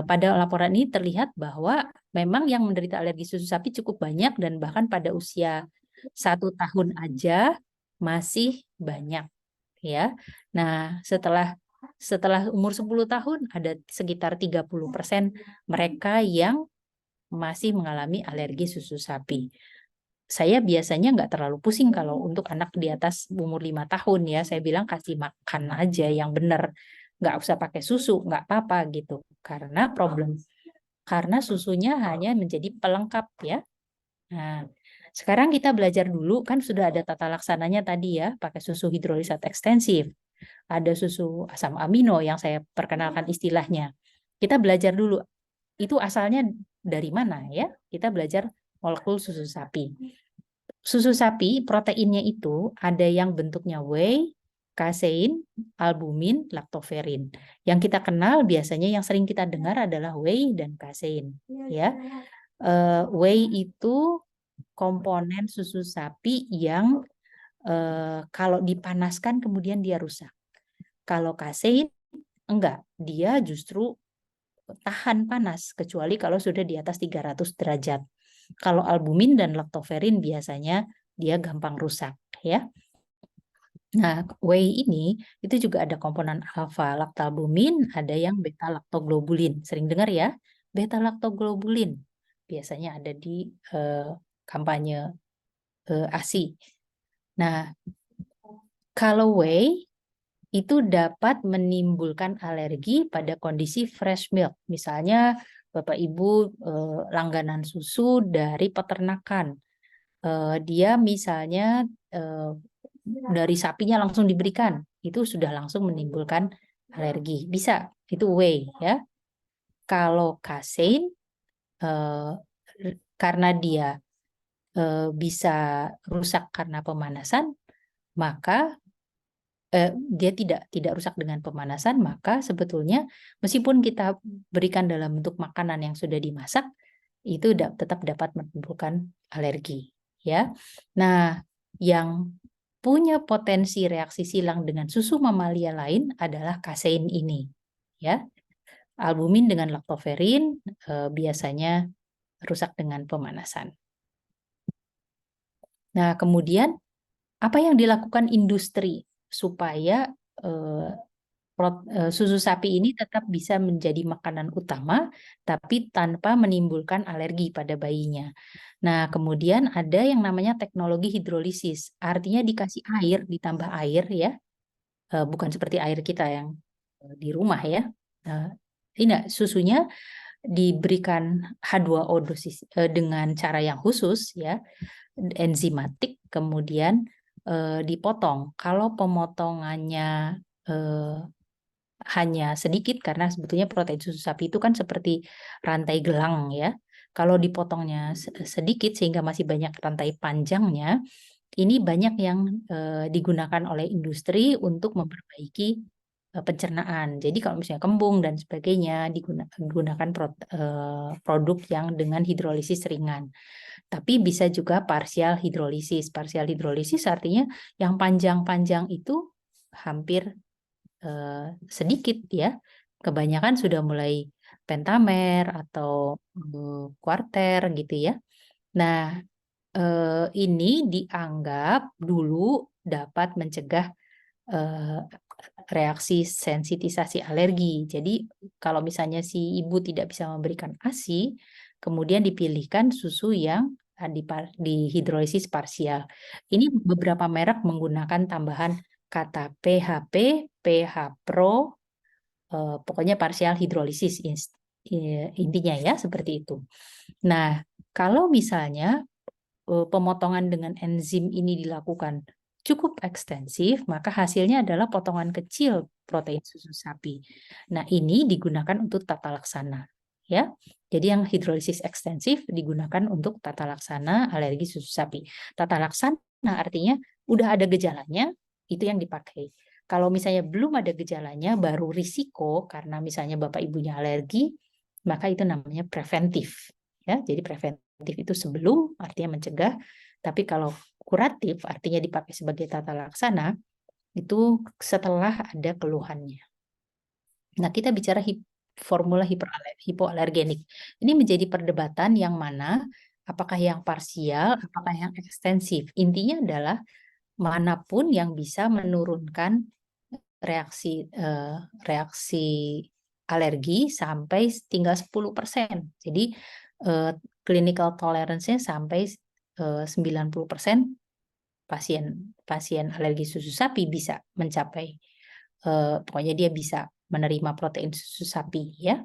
Pada laporan ini terlihat bahwa memang yang menderita alergi susu sapi cukup banyak, dan bahkan pada usia 1 tahun aja masih banyak, ya. Nah, setelah umur 10 tahun ada sekitar 30% mereka yang masih mengalami alergi susu sapi. Saya biasanya nggak terlalu pusing kalau untuk anak di atas umur 5 tahun ya. Saya bilang kasih makan aja yang benar. Nggak usah pakai susu, nggak apa-apa gitu. Karena susunya hanya menjadi pelengkap ya. Nah, sekarang kita belajar dulu, kan sudah ada tata laksananya tadi ya, pakai susu hidrolisat ekstensif. Ada susu asam amino yang saya perkenalkan istilahnya. Kita belajar dulu, itu asalnya dari mana ya? Kita belajar molekul susu sapi. Susu sapi proteinnya itu ada yang bentuknya whey, kasein, albumin, laktoferin. Yang kita kenal biasanya yang sering kita dengar adalah whey dan kasein, ya. Whey itu komponen susu sapi yang kalau dipanaskan kemudian dia rusak. Kalau kasein enggak, dia justru tahan panas kecuali kalau sudah di atas 300 derajat. Kalau albumin dan laktoferin biasanya dia gampang rusak, ya. Nah, whey ini itu juga ada komponen alfa laktalbumin, ada yang beta laktoglobulin. Sering dengar ya, beta laktoglobulin. Biasanya ada di kampanye ASI. Nah, kalau whey itu dapat menimbulkan alergi pada kondisi fresh milk. Misalnya Bapak Ibu langganan susu dari peternakan. Dia misalnya dari sapinya langsung diberikan, itu sudah langsung menimbulkan alergi. Bisa, itu whey ya. Kalau kasein karena dia bisa rusak karena pemanasan, maka dia tidak rusak dengan pemanasan, maka sebetulnya meskipun kita berikan dalam bentuk makanan yang sudah dimasak, itu tetap dapat menimbulkan alergi, ya. Nah, yang punya potensi reaksi silang dengan susu mamalia lain adalah kasein ini, ya. Albumin dengan laktoferin biasanya rusak dengan pemanasan. Nah, kemudian apa yang dilakukan industri supaya susu sapi ini tetap bisa menjadi makanan utama, tapi tanpa menimbulkan alergi pada bayinya. Nah, kemudian ada yang namanya teknologi hidrolisis. Artinya dikasih air, ditambah air ya, bukan seperti air kita yang di rumah ya. Tidak, susunya diberikan H2O dosis dengan cara yang khusus ya, enzimatik, kemudian dipotong. Kalau pemotongannya hanya sedikit, karena sebetulnya protein susu sapi itu kan seperti rantai gelang ya. Kalau dipotongnya sedikit sehingga masih banyak rantai panjangnya, ini banyak yang digunakan oleh industri untuk memperbaiki pencernaan. Jadi kalau misalnya kembung dan sebagainya digunakan produk yang dengan hidrolisis ringan. Tapi bisa juga parsial hidrolisis. Parsial hidrolisis artinya yang panjang-panjang itu hampir sedikit ya. Kebanyakan sudah mulai pentamer atau kuarter gitu ya. Nah, ini dianggap dulu dapat mencegah reaksi sensitisasi alergi. Jadi kalau misalnya si ibu tidak bisa memberikan ASI, kemudian dipilihkan susu yang dihidrolisis parsial. Ini beberapa merek menggunakan tambahan kata PHP, PH Pro, pokoknya parsial hidrolisis intinya ya seperti itu. Nah, kalau misalnya pemotongan dengan enzim ini dilakukan cukup ekstensif, maka hasilnya adalah potongan kecil protein susu sapi. Nah, ini digunakan untuk tata laksana, ya. Jadi yang hidrolisis ekstensif digunakan untuk tata laksana alergi susu sapi. Tata laksana artinya udah ada gejalanya, itu yang dipakai. Kalau misalnya belum ada gejalanya, baru risiko karena misalnya bapak ibunya alergi, maka itu namanya preventif. Ya, jadi preventif itu sebelum, artinya mencegah. Tapi kalau kuratif, artinya dipakai sebagai tata laksana, itu setelah ada keluhannya. Nah, kita bicara formula hipoalergenik. Ini menjadi perdebatan yang mana, apakah yang parsial, apakah yang ekstensif. Intinya adalah manapun yang bisa menurunkan reaksi alergi sampai tinggal 10%. Jadi clinical tolerance-nya sampai 90% pasien alergi susu sapi bisa mencapai, pokoknya dia bisa menerima protein susu sapi ya.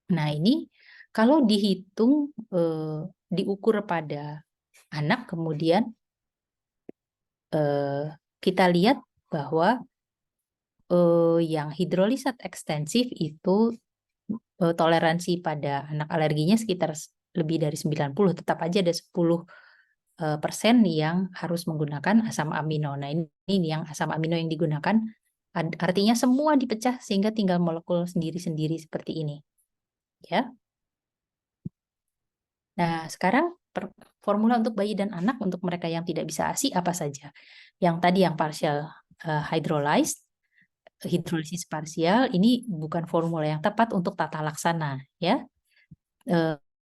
Nah, ini kalau dihitung diukur pada anak, kemudian kita lihat bahwa yang hidrolisat ekstensif itu toleransi pada anak alerginya sekitar lebih dari 90, tetap aja ada 10 persen yang harus menggunakan asam amino. Nah, ini yang asam amino yang digunakan artinya semua dipecah sehingga tinggal molekul sendiri-sendiri seperti ini. Ya. Nah, sekarang formula untuk bayi dan anak untuk mereka yang tidak bisa ASI apa saja? Yang tadi yang partial hydrolyzed, hidrolisis parsial, ini bukan formula yang tepat untuk tata laksana, ya.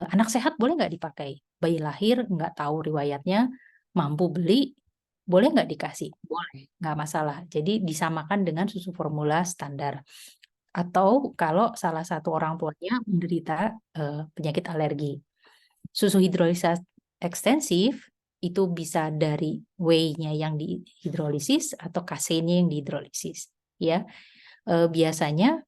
Anak sehat boleh nggak dipakai? Bayi lahir nggak tahu riwayatnya, mampu beli, boleh nggak dikasih? Boleh, nggak masalah. Jadi disamakan dengan susu formula standar. Atau kalau salah satu orang tuanya menderita penyakit alergi. Susu hidrolisis ekstensif itu bisa dari whey-nya yang dihidrolisis atau kaseinnya yang dihidrolisis. Ya, biasanya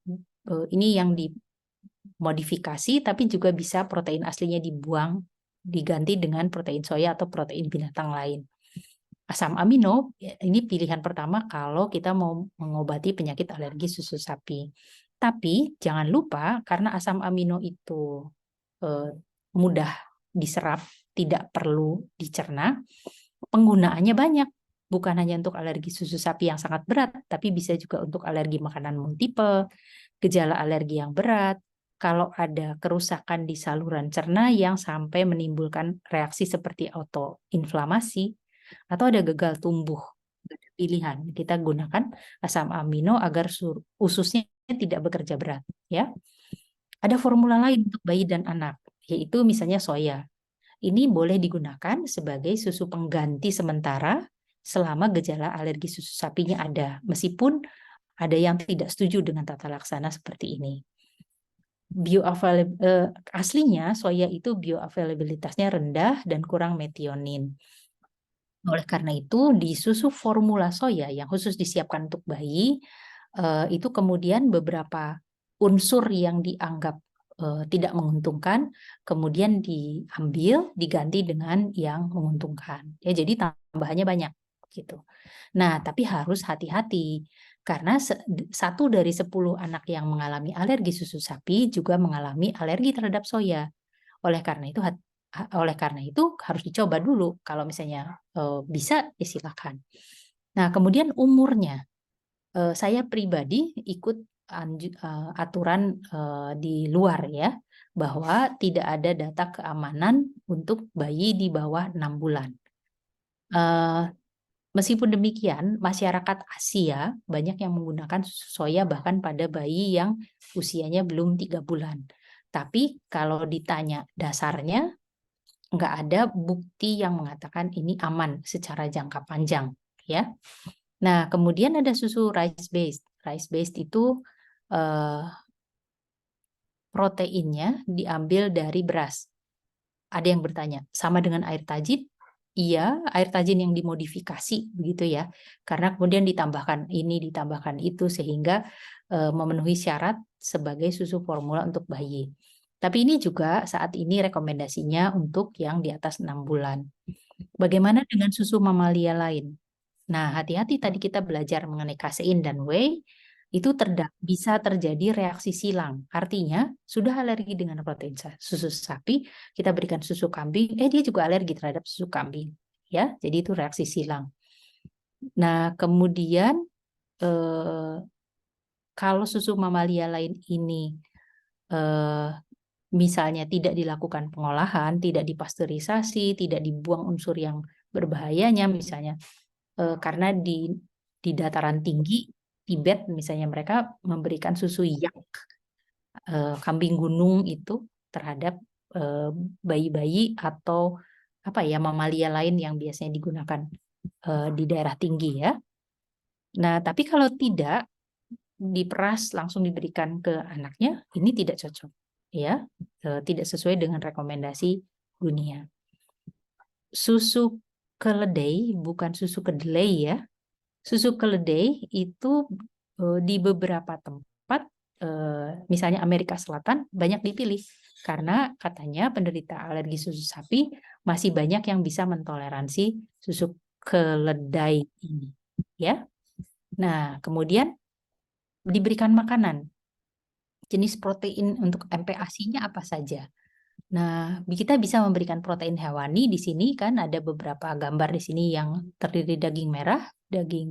ini yang dimodifikasi, tapi juga bisa protein aslinya dibuang, diganti dengan protein soya atau protein binatang lain. Asam amino ini pilihan pertama kalau kita mau mengobati penyakit alergi susu sapi. Tapi jangan lupa karena asam amino itu mudah diserap, tidak perlu dicerna, penggunaannya banyak. Bukan hanya untuk alergi susu sapi yang sangat berat, tapi bisa juga untuk alergi makanan multiple, gejala alergi yang berat, kalau ada kerusakan di saluran cerna yang sampai menimbulkan reaksi seperti autoinflamasi, atau ada gagal tumbuh. Pilihan, kita gunakan asam amino agar ususnya tidak bekerja berat. Ya. Ada formula lain untuk bayi dan anak, yaitu misalnya soya. Ini boleh digunakan sebagai susu pengganti sementara selama gejala alergi susu sapinya ada, meskipun ada yang tidak setuju dengan tata laksana seperti ini. Aslinya soya itu bioavailabilitasnya rendah dan kurang metionin. Oleh karena itu, di susu formula soya yang khusus disiapkan untuk bayi, itu kemudian beberapa unsur yang dianggap tidak menguntungkan, kemudian diambil, diganti dengan yang menguntungkan. Ya, jadi tambahannya banyak gitu. Nah, tapi harus hati-hati karena 1 dari 10 anak yang mengalami alergi susu sapi juga mengalami alergi terhadap soya. Oleh karena itu harus dicoba dulu. Kalau misalnya bisa, ya silakan. Nah, kemudian umurnya. Saya pribadi ikut aturan di luar ya, bahwa tidak ada data keamanan untuk bayi di bawah 6 bulan. Meskipun demikian, masyarakat Asia banyak yang menggunakan susu soya bahkan pada bayi yang usianya belum 3 bulan. Tapi kalau ditanya dasarnya, nggak ada bukti yang mengatakan ini aman secara jangka panjang. Ya. Nah, kemudian ada susu rice based. Rice based itu proteinnya diambil dari beras. Ada yang bertanya, sama dengan air tajin? Iya, air tajin yang dimodifikasi begitu ya. Karena kemudian ditambahkan ini, ditambahkan itu sehingga memenuhi syarat sebagai susu formula untuk bayi. Tapi ini juga saat ini rekomendasinya untuk yang di atas 6 bulan. Bagaimana dengan susu mamalia lain? Nah, hati-hati tadi kita belajar mengenai kasein dan whey, itu bisa terjadi reaksi silang. Artinya, sudah alergi dengan protein susu sapi, kita berikan susu kambing, dia juga alergi terhadap susu kambing. Ya, jadi itu reaksi silang. Nah, kemudian kalau susu mamalia lain ini misalnya tidak dilakukan pengolahan, tidak dipasteurisasi, tidak dibuang unsur yang berbahayanya, misalnya karena di dataran tinggi Tibet misalnya mereka memberikan susu yak kambing gunung itu terhadap bayi-bayi atau apa ya mamalia lain yang biasanya digunakan di daerah tinggi ya. Nah, tapi kalau tidak diperas langsung diberikan ke anaknya, ini tidak cocok ya, tidak sesuai dengan rekomendasi dunia. Susu keledai bukan susu kedelai ya. Susu keledai itu di beberapa tempat, misalnya Amerika Selatan, banyak dipilih karena katanya penderita alergi susu sapi masih banyak yang bisa mentoleransi susu keledai ini. Ya, nah kemudian diberikan makanan. Jenis protein untuk MPASI-nya apa saja? Nah, kita bisa memberikan protein hewani di sini kan ada beberapa gambar di sini yang terdiri daging merah, daging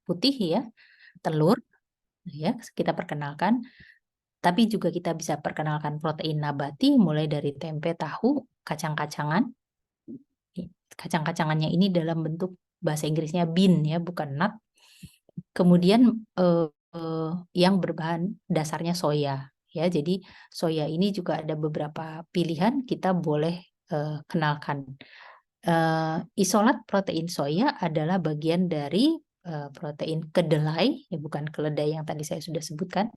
putih ya, telur ya, kita perkenalkan. Tapi juga kita bisa perkenalkan protein nabati mulai dari tempe, tahu, kacang-kacangan. Kacang-kacangannya ini dalam bentuk bahasa Inggrisnya bean ya, bukan nut. Kemudian yang berbahan dasarnya soya ya. Jadi soya ini juga ada beberapa pilihan kita boleh kenalkan. Isolat protein soya adalah bagian dari protein kedelai, ya bukan keledai yang tadi saya sudah sebutkan,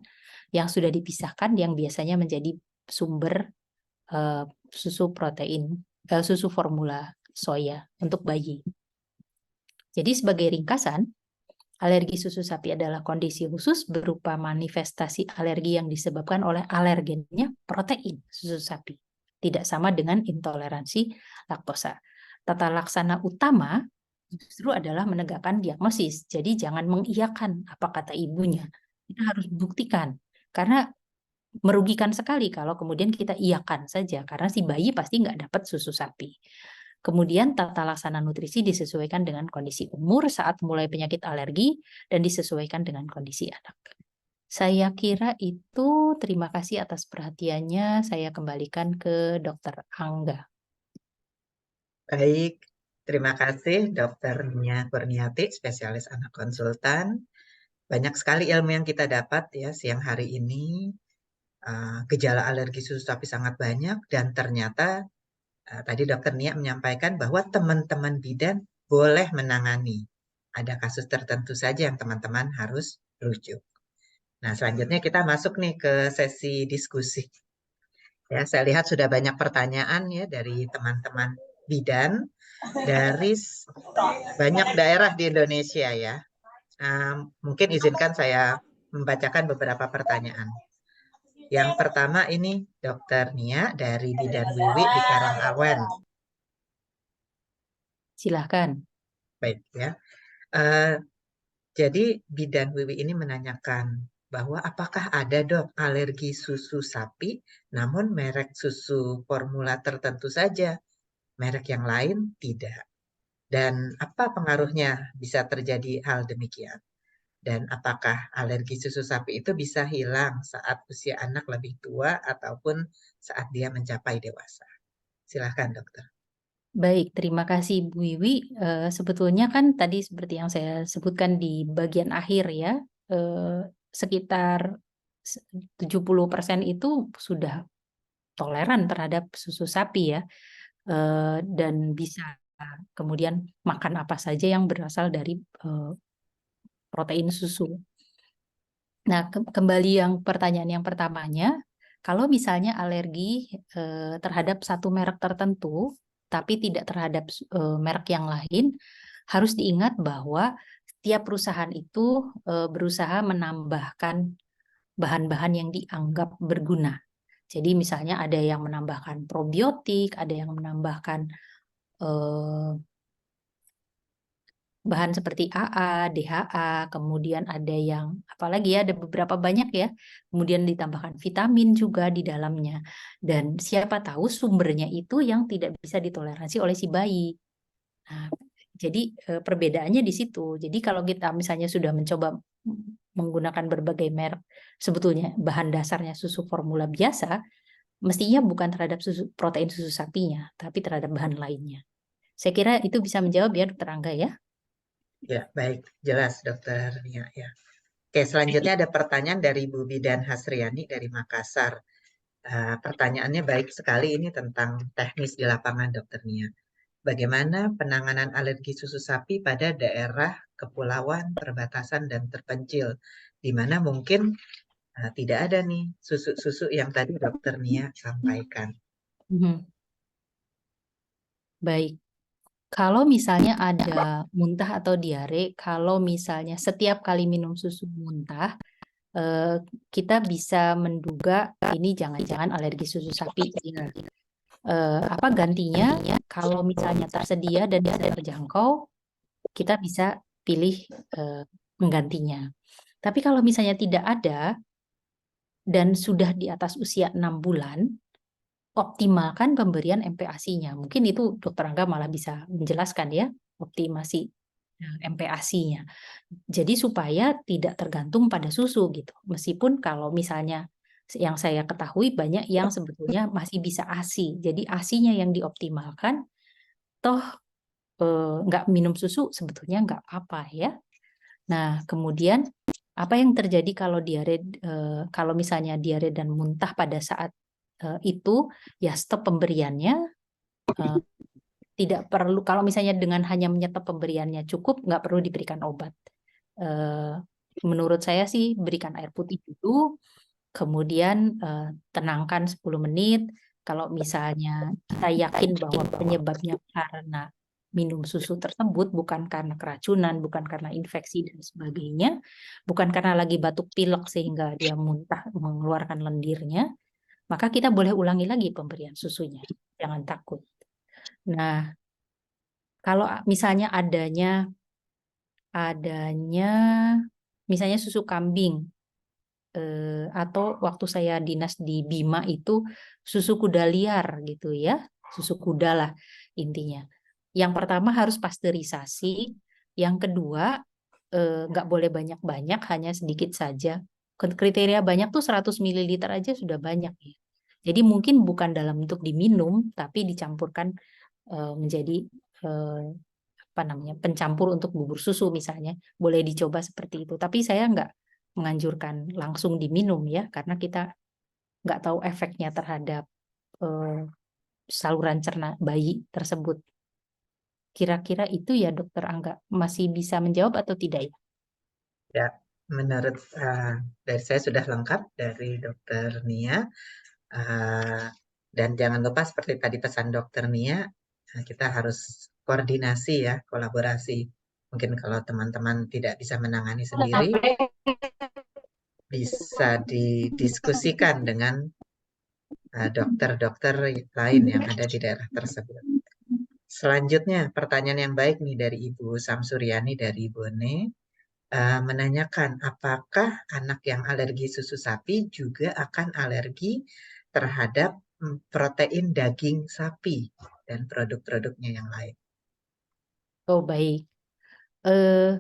yang sudah dipisahkan yang biasanya menjadi sumber susu protein, susu formula soya untuk bayi. Jadi sebagai ringkasan, alergi susu sapi adalah kondisi khusus berupa manifestasi alergi yang disebabkan oleh alergennya protein susu sapi. Tidak sama dengan intoleransi laktosa. Tata laksana utama justru adalah menegakkan diagnosis. Jadi jangan mengiyakan apa kata ibunya. Kita harus buktikan. Karena merugikan sekali kalau kemudian kita iyakan saja. Karena si bayi pasti nggak dapat susu sapi. Kemudian tata laksana nutrisi disesuaikan dengan kondisi umur saat mulai penyakit alergi dan disesuaikan dengan kondisi anak. Saya kira itu. Terima kasih atas perhatiannya. Saya kembalikan ke Dr. Angga. Baik, terima kasih Dr. Nia Kurniati, spesialis anak konsultan. Banyak sekali ilmu yang kita dapat ya siang hari ini. Gejala alergi susu sapi sangat banyak dan ternyata tadi Dr. Nia menyampaikan bahwa teman-teman bidan boleh menangani. Ada kasus tertentu saja yang teman-teman harus rujuk. Nah, selanjutnya kita masuk nih ke sesi diskusi. Ya, saya lihat sudah banyak pertanyaan ya dari teman-teman bidan dari banyak daerah di Indonesia ya. Mungkin izinkan saya membacakan beberapa pertanyaan. Yang pertama ini Dr. Nia dari Bidan Wiwi di Karangawan. Silahkan. Baik ya. Jadi Bidan Wiwi ini menanyakan bahwa apakah ada dok alergi susu sapi namun merek susu formula tertentu saja, merek yang lain tidak. Dan apa pengaruhnya bisa terjadi hal demikian? Dan apakah alergi susu sapi itu bisa hilang saat usia anak lebih tua ataupun saat dia mencapai dewasa? Silahkan dokter. Baik, terima kasih Bu Wiwi. Sebetulnya kan tadi seperti yang saya sebutkan di bagian akhir ya, sekitar 70% itu sudah toleran terhadap susu sapi ya, dan bisa kemudian makan apa saja yang berasal dari protein susu. Nah, kembali yang pertanyaan yang pertamanya, kalau misalnya alergi terhadap satu merek tertentu, tapi tidak terhadap merek yang lain, harus diingat bahwa setiap perusahaan itu berusaha menambahkan bahan-bahan yang dianggap berguna. Jadi misalnya ada yang menambahkan probiotik, ada yang menambahkan bahan seperti AA, DHA, kemudian ada yang apalagi ya, ada beberapa banyak ya. Kemudian ditambahkan vitamin juga di dalamnya. Dan siapa tahu sumbernya itu yang tidak bisa ditoleransi oleh si bayi. Nah, jadi perbedaannya di situ. Jadi kalau kita misalnya sudah mencoba menggunakan berbagai merek, sebetulnya bahan dasarnya susu formula biasa, mestinya bukan terhadap protein susu sapinya, tapi terhadap bahan lainnya. Saya kira itu bisa menjawab ya, Dr. Angga ya. Ya, baik. Jelas, Dokter Nia. Ya. Oke, selanjutnya ada pertanyaan dari Bu Bidan Hasriani dari Makassar. Pertanyaannya baik sekali ini tentang teknis di lapangan, Dokter Nia. Bagaimana penanganan alergi susu sapi pada daerah kepulauan, perbatasan, dan terpencil, di mana mungkin tidak ada nih susu-susu yang tadi Dokter Nia sampaikan. Baik. Kalau misalnya ada muntah atau diare, kalau misalnya setiap kali minum susu muntah, kita bisa menduga ini jangan-jangan alergi susu sapi. Apa gantinya? Kalau misalnya tersedia dan bisa terjangkau, kita bisa pilih penggantinya. Tapi kalau misalnya tidak ada dan sudah di atas usia 6 bulan, optimalkan pemberian MPASI-nya. Mungkin itu Dokter Angga malah bisa menjelaskan ya, optimasi MPASI-nya. Jadi supaya tidak tergantung pada susu gitu. Meskipun kalau misalnya yang saya ketahui banyak yang sebetulnya masih bisa ASI. Jadi ASI-nya yang dioptimalkan, toh nggak minum susu sebetulnya nggak apa-apa ya. Nah, kemudian apa yang terjadi kalau diare, kalau misalnya diare dan muntah pada saat itu, ya stop pemberiannya. Tidak perlu, kalau misalnya dengan hanya menyetop pemberiannya cukup, nggak perlu diberikan obat. Menurut saya sih berikan air putih dulu, kemudian tenangkan 10 menit. Kalau misalnya kita yakin bahwa penyebabnya karena minum susu tersebut, bukan karena keracunan, bukan karena infeksi dan sebagainya, bukan karena lagi batuk pilek sehingga dia muntah mengeluarkan lendirnya, maka kita boleh ulangi lagi pemberian susunya. Jangan takut. Nah, kalau misalnya adanya misalnya susu kambing, atau waktu saya dinas di Bima itu susu kuda liar gitu ya, susu kuda lah intinya. Yang pertama harus pasteurisasi, yang kedua nggak boleh banyak-banyak, hanya sedikit saja. Kriteria banyak tuh 100 ml aja sudah banyak ya. Jadi mungkin bukan dalam bentuk diminum, tapi dicampurkan menjadi eh, apa namanya, pencampur untuk bubur susu misalnya, boleh dicoba seperti itu. Tapi saya nggak menganjurkan langsung diminum ya, karena kita nggak tahu efeknya terhadap eh, saluran cerna bayi tersebut. Kira-kira itu ya Dokter Angga, masih bisa menjawab atau tidak ya? Ya, menurut dari saya sudah lengkap dari Dokter Nia. Dan jangan lupa seperti tadi pesan Dokter Nia, kita harus koordinasi ya, kolaborasi. Mungkin kalau teman-teman tidak bisa menangani sendiri, bisa didiskusikan dengan dokter-dokter lain yang ada di daerah tersebut. Selanjutnya, pertanyaan yang baik nih dari Ibu Samsuryani dari Bone, menanyakan apakah anak yang alergi susu sapi juga akan alergi terhadap protein daging sapi dan produk-produknya yang lain. Oh baik. Eh,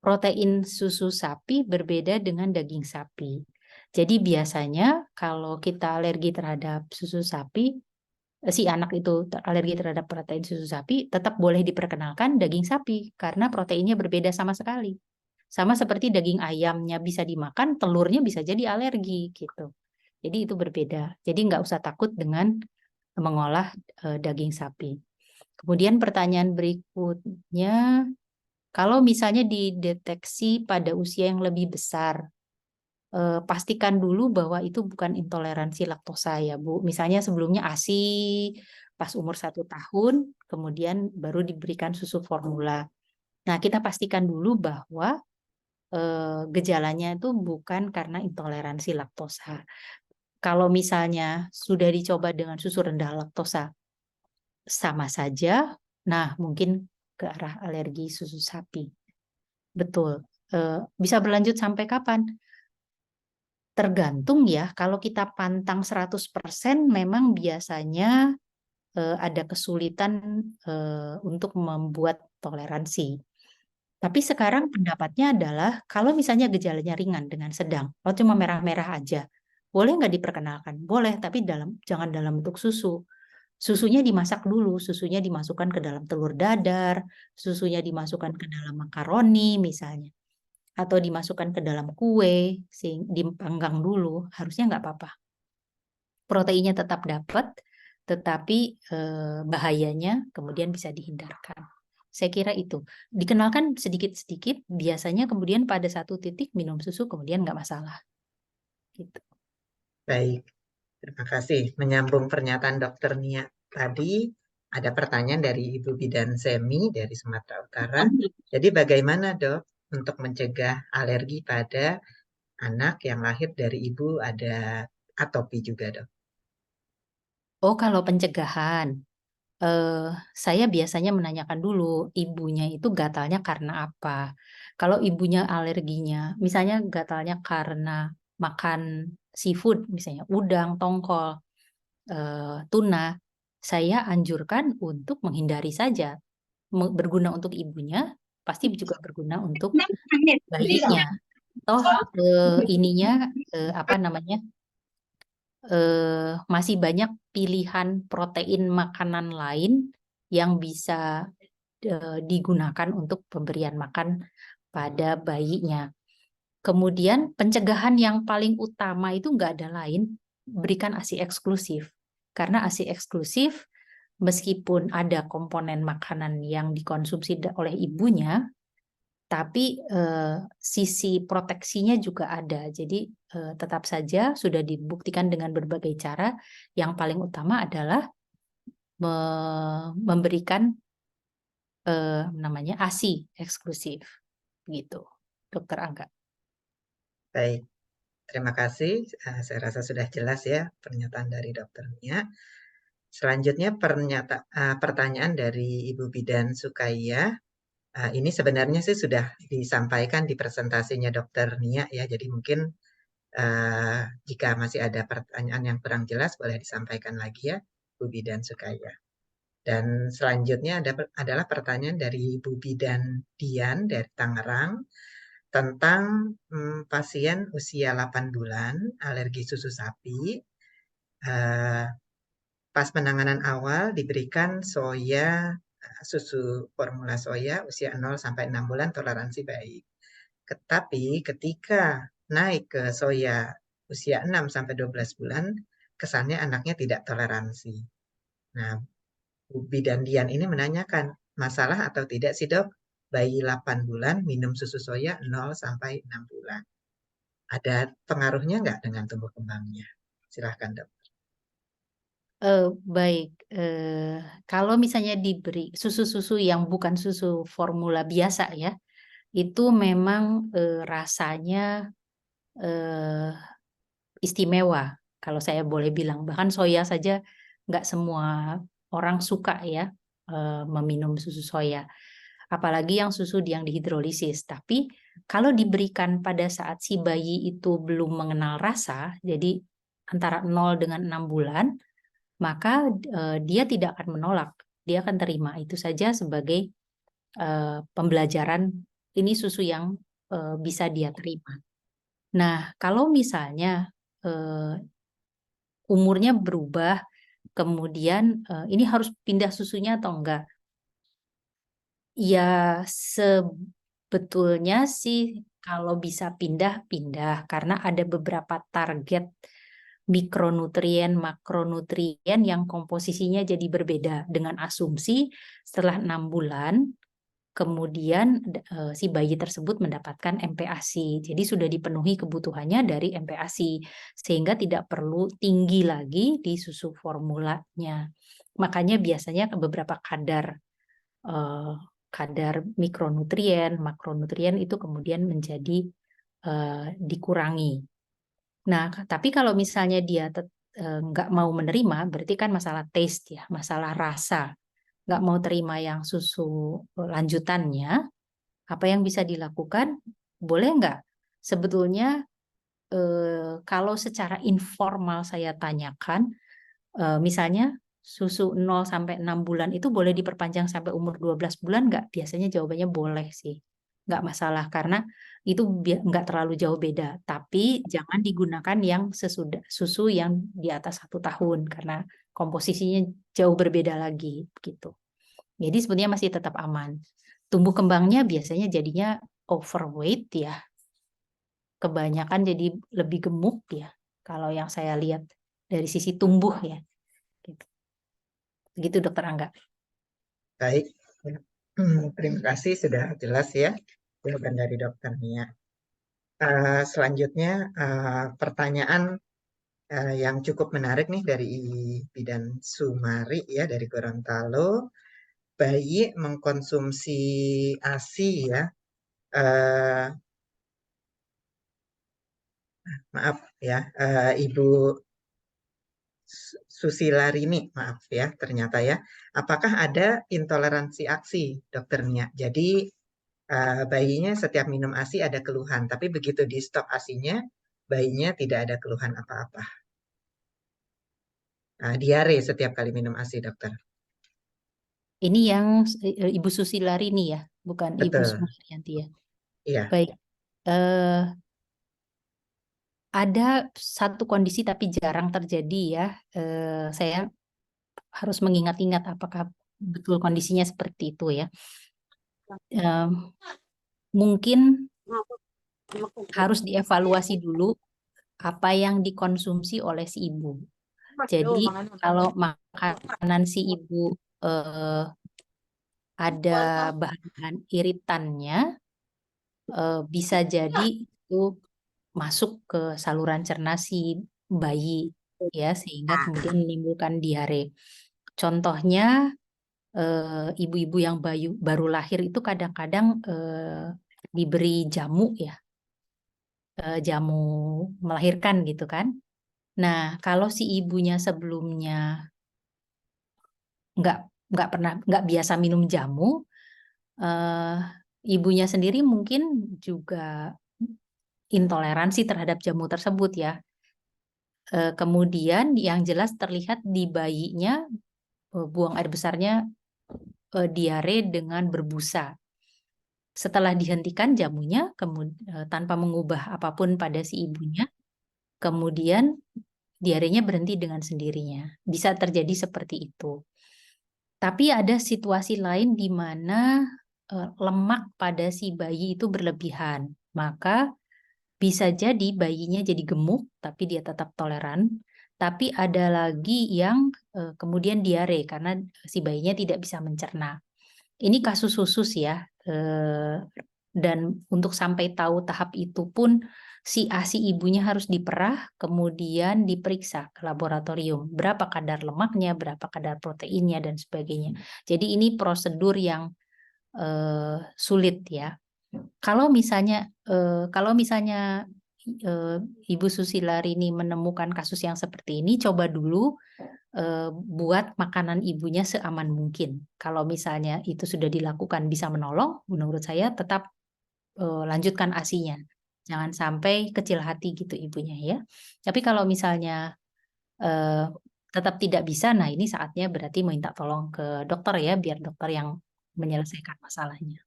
Protein susu sapi berbeda dengan daging sapi. Jadi biasanya kalau kita alergi terhadap susu sapi, si anak itu alergi terhadap protein susu sapi, tetap boleh diperkenalkan daging sapi karena proteinnya berbeda sama sekali. Sama seperti daging ayamnya bisa dimakan, telurnya bisa jadi alergi gitu. Jadi itu berbeda. Jadi nggak usah takut dengan mengolah daging sapi. Kemudian pertanyaan berikutnya, kalau misalnya dideteksi pada usia yang lebih besar, pastikan dulu bahwa itu bukan intoleransi laktosa ya Bu. Misalnya sebelumnya ASI pas umur 1 tahun, kemudian baru diberikan susu formula. Nah, kita pastikan dulu bahwa gejalanya itu bukan karena intoleransi laktosa. Kalau misalnya sudah dicoba dengan susu rendah laktosa, sama saja, nah mungkin ke arah alergi susu sapi. Betul. Bisa berlanjut sampai kapan? Tergantung ya, kalau kita pantang 100% memang biasanya ada kesulitan untuk membuat toleransi. Tapi sekarang pendapatnya adalah kalau misalnya gejalanya ringan dengan sedang, kalau cuma merah-merah aja, boleh nggak diperkenalkan? Boleh, tapi jangan dalam bentuk susu. Susunya dimasak dulu, susunya dimasukkan ke dalam telur dadar, susunya dimasukkan ke dalam makaroni misalnya, atau dimasukkan ke dalam kue, dipanggang dulu, harusnya nggak apa-apa. Proteinnya tetap dapat, tetapi bahayanya kemudian bisa dihindarkan. Saya kira itu. Dikenalkan sedikit-sedikit, biasanya kemudian pada satu titik minum susu kemudian nggak masalah. Gitu. Baik, terima kasih. Menyambung pernyataan Dokter Nia tadi, ada pertanyaan dari Ibu Bidan Semi dari Sumatera Utara. Jadi bagaimana Dok untuk mencegah alergi pada anak yang lahir dari ibu ada atopi juga Dok? Oh, kalau pencegahan, eh, saya biasanya menanyakan dulu ibunya itu gatalnya karena apa. Kalau ibunya alerginya, misalnya gatalnya karena makan seafood, misalnya udang, tongkol, tuna, saya anjurkan untuk menghindari saja. Berguna untuk ibunya, pasti juga berguna untuk bayinya. Toh ininya apa namanya? Masih banyak pilihan protein makanan lain yang bisa digunakan untuk pemberian makan pada bayinya. Kemudian pencegahan yang paling utama itu nggak ada lain, berikan ASI eksklusif. Karena ASI eksklusif, meskipun ada komponen makanan yang dikonsumsi oleh ibunya, tapi sisi proteksinya juga ada. Jadi tetap saja sudah dibuktikan dengan berbagai cara. Yang paling utama adalah memberikan namanya ASI eksklusif, gitu, Dokter Angga. Baik, terima kasih. Saya rasa sudah jelas ya pernyataan dari Dokter Nia. Selanjutnya pertanyaan dari Ibu Bidan Sukaya. Ini sebenarnya sih sudah disampaikan di presentasinya Dokter Nia ya. Jadi mungkin jika masih ada pertanyaan yang kurang jelas boleh disampaikan lagi ya, Bu Bidan Sukaya. Dan selanjutnya adalah pertanyaan dari Bu Bidan Dian dari Tangerang tentang pasien usia 8 bulan alergi susu sapi. Pas penanganan awal diberikan susu formula soya usia 0 sampai 6 bulan toleransi baik. Tetapi ketika naik ke soya usia 6 sampai 12 bulan, kesannya anaknya tidak toleransi. Nah, Bu Bidan Dian ini menanyakan, masalah atau tidak sih dok, bayi 8 bulan minum susu soya 0 sampai 6 bulan. Ada pengaruhnya nggak dengan tumbuh kembangnya? Silahkan dok. Baik, kalau misalnya diberi susu-susu yang bukan susu formula biasa ya, itu memang rasanya istimewa, kalau saya boleh bilang. Bahkan soya saja nggak semua orang suka ya meminum susu soya. Apalagi yang susu yang dihidrolisis. Tapi kalau diberikan pada saat si bayi itu belum mengenal rasa, jadi antara 0 dengan 6 bulan, maka dia tidak akan menolak. Dia akan terima itu saja sebagai pembelajaran, ini susu yang bisa dia terima. Nah, kalau misalnya umurnya berubah, kemudian ini harus pindah susunya atau enggak? Ya, sebetulnya sih kalau bisa pindah-pindah, karena ada beberapa target mikronutrien, makronutrien yang komposisinya jadi berbeda, dengan asumsi setelah 6 bulan, kemudian si bayi tersebut mendapatkan MPASI. Jadi sudah dipenuhi kebutuhannya dari MPASI, sehingga tidak perlu tinggi lagi di susu formulanya. Makanya biasanya beberapa kadar mikronutrien, makronutrien itu kemudian menjadi dikurangi. Nah, tapi kalau misalnya dia nggak mau menerima, berarti kan masalah taste ya, masalah rasa. Nggak mau terima yang susu lanjutannya, apa yang bisa dilakukan? Boleh nggak? Sebetulnya kalau secara informal saya tanyakan, misalnya susu 0 sampai 6 bulan itu boleh diperpanjang sampai umur 12 bulan nggak? Biasanya jawabannya boleh sih. Nggak masalah karena itu nggak terlalu jauh beda. Tapi jangan digunakan yang susu yang di atas 1 tahun karena komposisinya jauh berbeda lagi gitu. Jadi sebenarnya masih tetap aman. Tumbuh kembangnya biasanya jadinya overweight ya. Kebanyakan jadi lebih gemuk ya. Kalau yang saya lihat dari sisi tumbuh ya. Gitu. Begitu Dokter Angga. Baik, terima kasih sudah jelas ya jawaban dari Dokter Nia. Selanjutnya pertanyaan yang cukup menarik nih dari Bidan Sumari ya dari Gorontalo. Bayi mengkonsumsi ASI ya. Maaf ya, Ibu Susilarini, maaf ya, ternyata ya. Apakah ada intoleransi ASI, Dokter Nia? Jadi bayinya setiap minum ASI ada keluhan, tapi begitu di stop ASInya, bayinya tidak ada keluhan apa-apa. diare setiap kali minum ASI, dokter. Ini yang Ibu Susilarini ya, bukan Ibu Betul, Sumaryanti ya. iya. Baik, eh, ada satu kondisi tapi jarang terjadi ya. Saya harus mengingat-ingat apakah betul kondisinya seperti itu ya. Eh, Mungkin harus dievaluasi dulu apa yang dikonsumsi oleh si ibu. Jadi kalau makanan si ibu eh, ada bahan-bahan iritannya, bisa jadi itu masuk ke saluran cerna si bayi ya, sehingga kemudian menimbulkan diare. Contohnya ibu-ibu yang baru lahir itu kadang-kadang diberi jamu ya, jamu melahirkan gitu kan. Nah, kalau si ibunya sebelumnya nggak nggak biasa minum jamu, eh, ibunya sendiri mungkin juga intoleransi terhadap jamu tersebut ya. Kemudian yang jelas terlihat di bayinya buang air besarnya diare dengan berbusa. Setelah dihentikan jamunya, tanpa mengubah apapun pada si ibunya, kemudian diarenya berhenti dengan sendirinya. Bisa terjadi seperti itu. Tapi ada situasi lain di mana lemak pada si bayi itu berlebihan. Maka bisa jadi bayinya jadi gemuk, tapi dia tetap toleran. Tapi ada lagi yang kemudian diare karena si bayinya tidak bisa mencerna. Ini kasus khusus ya. Dan untuk sampai tahu tahap itu pun si ASI ibunya harus diperah, kemudian diperiksa ke laboratorium. Berapa kadar lemaknya, berapa kadar proteinnya, dan sebagainya. Jadi ini prosedur yang sulit ya. Kalau misalnya eh, Ibu Susilarini menemukan kasus yang seperti ini, coba dulu buat makanan ibunya seaman mungkin. Kalau misalnya itu sudah dilakukan bisa menolong, menurut saya tetap lanjutkan ASINya. Jangan sampai kecil hati gitu ibunya ya. Tapi kalau misalnya eh, tetap tidak bisa, nah ini saatnya berarti minta tolong ke dokter ya, biar dokter yang menyelesaikan masalahnya.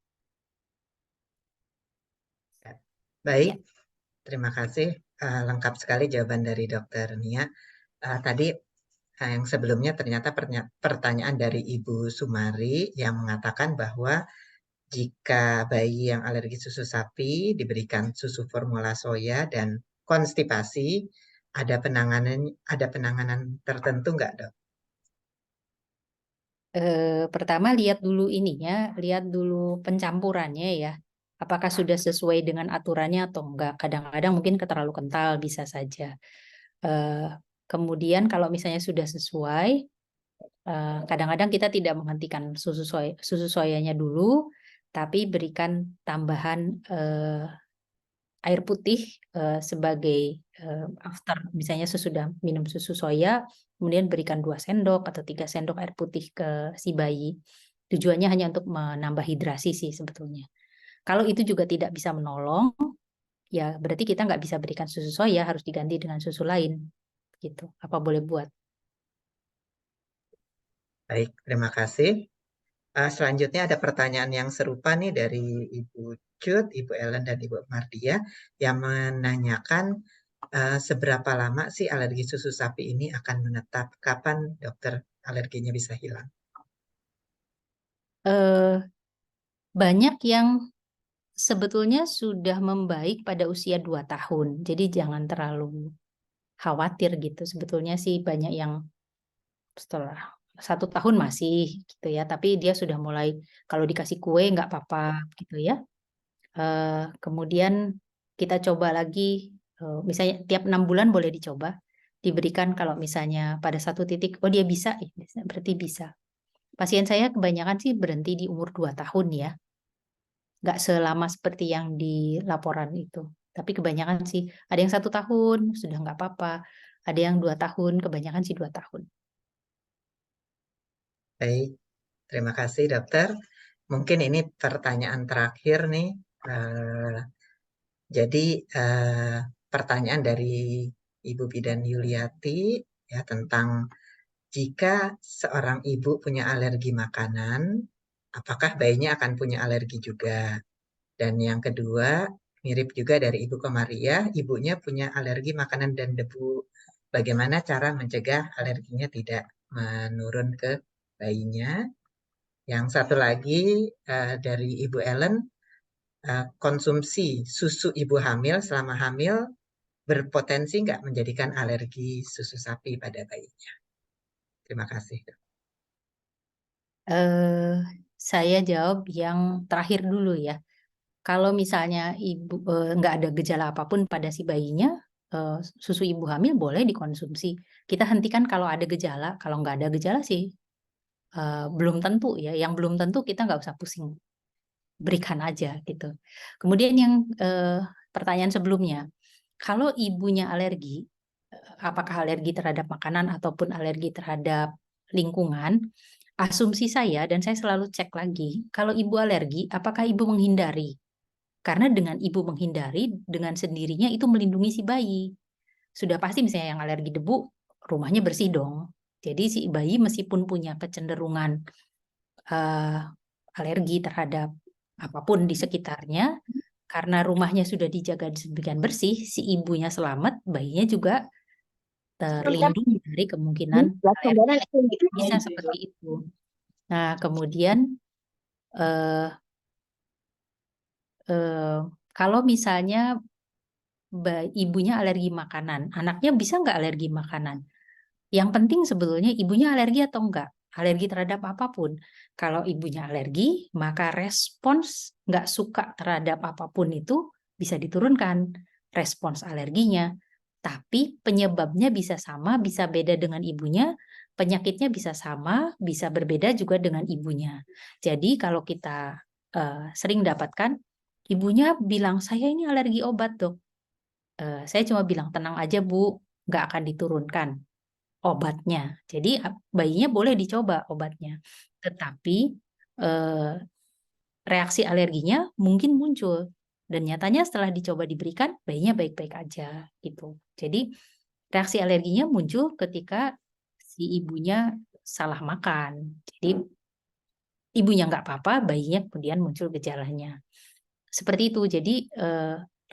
Baik, Ya. terima kasih. Lengkap sekali jawaban dari dokter Nia. Tadi yang sebelumnya ternyata pertanyaan dari Ibu Sumari yang mengatakan bahwa jika bayi yang alergi susu sapi diberikan susu formula soya dan konstipasi, ada penanganan tertentu nggak, dok? Pertama lihat dulu ininya, lihat dulu pencampurannya ya. Apakah sudah sesuai dengan aturannya atau enggak? Kadang-kadang mungkin terlalu kental bisa saja. Eh, Kemudian kalau misalnya sudah sesuai, kadang-kadang kita tidak menghentikan susu soyanya dulu, tapi berikan tambahan air putih sebagai after, misalnya sesudah minum susu soya, kemudian berikan 2 sendok atau 3 sendok air putih ke si bayi. Tujuannya hanya untuk menambah hidrasi sih sebetulnya. Kalau itu juga tidak bisa menolong, ya berarti kita nggak bisa berikan susu soya, harus diganti dengan susu lain. Gitu. Apa boleh buat? Baik, terima kasih. Selanjutnya ada pertanyaan yang serupa nih dari Ibu Cut, Ibu Ellen, dan Ibu Mardia yang menanyakan seberapa lama sih alergi susu sapi ini akan menetap? Kapan dokter alerginya bisa hilang? Eh, Banyak yang sebetulnya sudah membaik pada usia 2 tahun. Jadi jangan terlalu khawatir gitu. Sebetulnya sih banyak yang setelah 1 tahun masih gitu ya. Tapi dia sudah mulai kalau dikasih kue nggak apa-apa gitu ya. Kemudian kita coba lagi, misalnya tiap 6 bulan boleh dicoba. Diberikan kalau misalnya pada satu titik, oh dia bisa, berarti bisa. Pasien saya kebanyakan sih berhenti di umur 2 tahun ya. Nggak selama seperti yang di laporan itu. Tapi kebanyakan sih, ada yang 1 tahun, sudah nggak apa-apa. Ada yang 2 tahun, kebanyakan sih 2 tahun. Baik, terima kasih dokter. Mungkin ini pertanyaan terakhir nih. Eh, jadi pertanyaan dari Ibu Bidan Yuliati ya tentang jika seorang ibu punya alergi makanan, apakah bayinya akan punya alergi juga? Dan yang kedua, mirip juga dari Ibu Komaria, ibunya punya alergi makanan dan debu. Bagaimana cara mencegah alerginya tidak menurun ke bayinya? Yang satu lagi dari Ibu Ellen, konsumsi susu ibu hamil selama hamil berpotensi nggak menjadikan alergi susu sapi pada bayinya? Terima kasih. Eh, saya jawab yang terakhir dulu ya. Kalau misalnya ibu nggak ada gejala apapun pada si bayinya, susu ibu hamil boleh dikonsumsi. Kita hentikan kalau ada gejala. Kalau nggak ada gejala sih belum tentu ya. Yang belum tentu kita nggak usah pusing, berikan aja gitu. Kemudian yang pertanyaan sebelumnya, kalau ibunya alergi, apakah alergi terhadap makanan ataupun alergi terhadap lingkungan? Asumsi saya dan saya selalu cek lagi, kalau ibu alergi, apakah ibu menghindari? Karena dengan ibu menghindari, dengan sendirinya itu melindungi si bayi. Sudah pasti misalnya yang alergi debu, rumahnya bersih dong. Jadi si bayi meskipun punya kecenderungan alergi terhadap apapun di sekitarnya, karena rumahnya sudah dijaga sedemikian bersih, si ibunya selamat, bayinya juga terlindungi dari kemungkinan alergi. Bisa seperti itu. Nah, kemudian eh, kalau misalnya ibunya alergi makanan, anaknya bisa nggak alergi makanan? Yang penting sebetulnya ibunya alergi atau enggak, alergi terhadap apapun. Kalau ibunya alergi, maka respons nggak suka terhadap apapun itu bisa diturunkan, respons alerginya. Tapi penyebabnya bisa sama, bisa beda dengan ibunya, penyakitnya bisa sama, bisa berbeda juga dengan ibunya. Jadi kalau kita sering dapatkan, ibunya bilang, saya ini alergi obat dok. Saya cuma bilang, tenang aja Bu, nggak akan diturunkan obatnya. Jadi bayinya boleh dicoba obatnya. Tetapi reaksi alerginya mungkin muncul. Dan nyatanya setelah dicoba diberikan, bayinya baik-baik aja gitu. Jadi reaksi alerginya muncul ketika si ibunya salah makan. Jadi ibunya nggak apa-apa, bayinya kemudian muncul gejalanya. Seperti itu. Jadi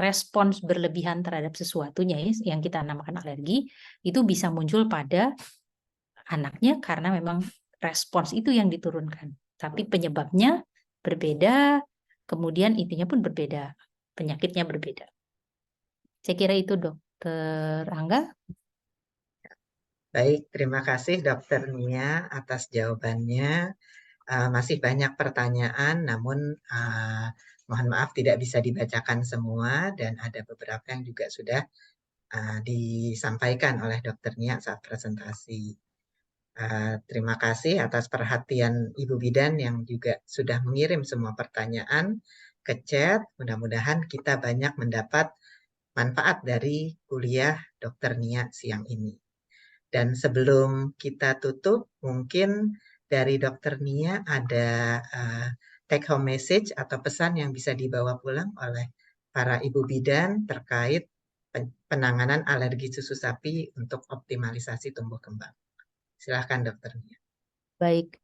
respons berlebihan terhadap sesuatunya yang kita namakan alergi itu bisa muncul pada anaknya karena memang respons itu yang diturunkan. Tapi penyebabnya berbeda, kemudian intinya pun berbeda, penyakitnya berbeda. Saya kira itu Dokter Angga. Baik, terima kasih Dokter Nia atas jawabannya. Masih banyak pertanyaan, namun mohon maaf tidak bisa dibacakan semua dan ada beberapa yang juga sudah disampaikan oleh Dokter Nia saat presentasi. Terima kasih atas perhatian Ibu Bidan yang juga sudah mengirim semua pertanyaan ke chat. Mudah-mudahan kita banyak mendapat manfaat dari kuliah Dokter Nia siang ini. Dan sebelum kita tutup, mungkin dari Dokter Nia ada take home message atau pesan yang bisa dibawa pulang oleh para ibu bidan terkait penanganan alergi susu sapi untuk optimalisasi tumbuh kembang. Silahkan Dokter Nia. Baik,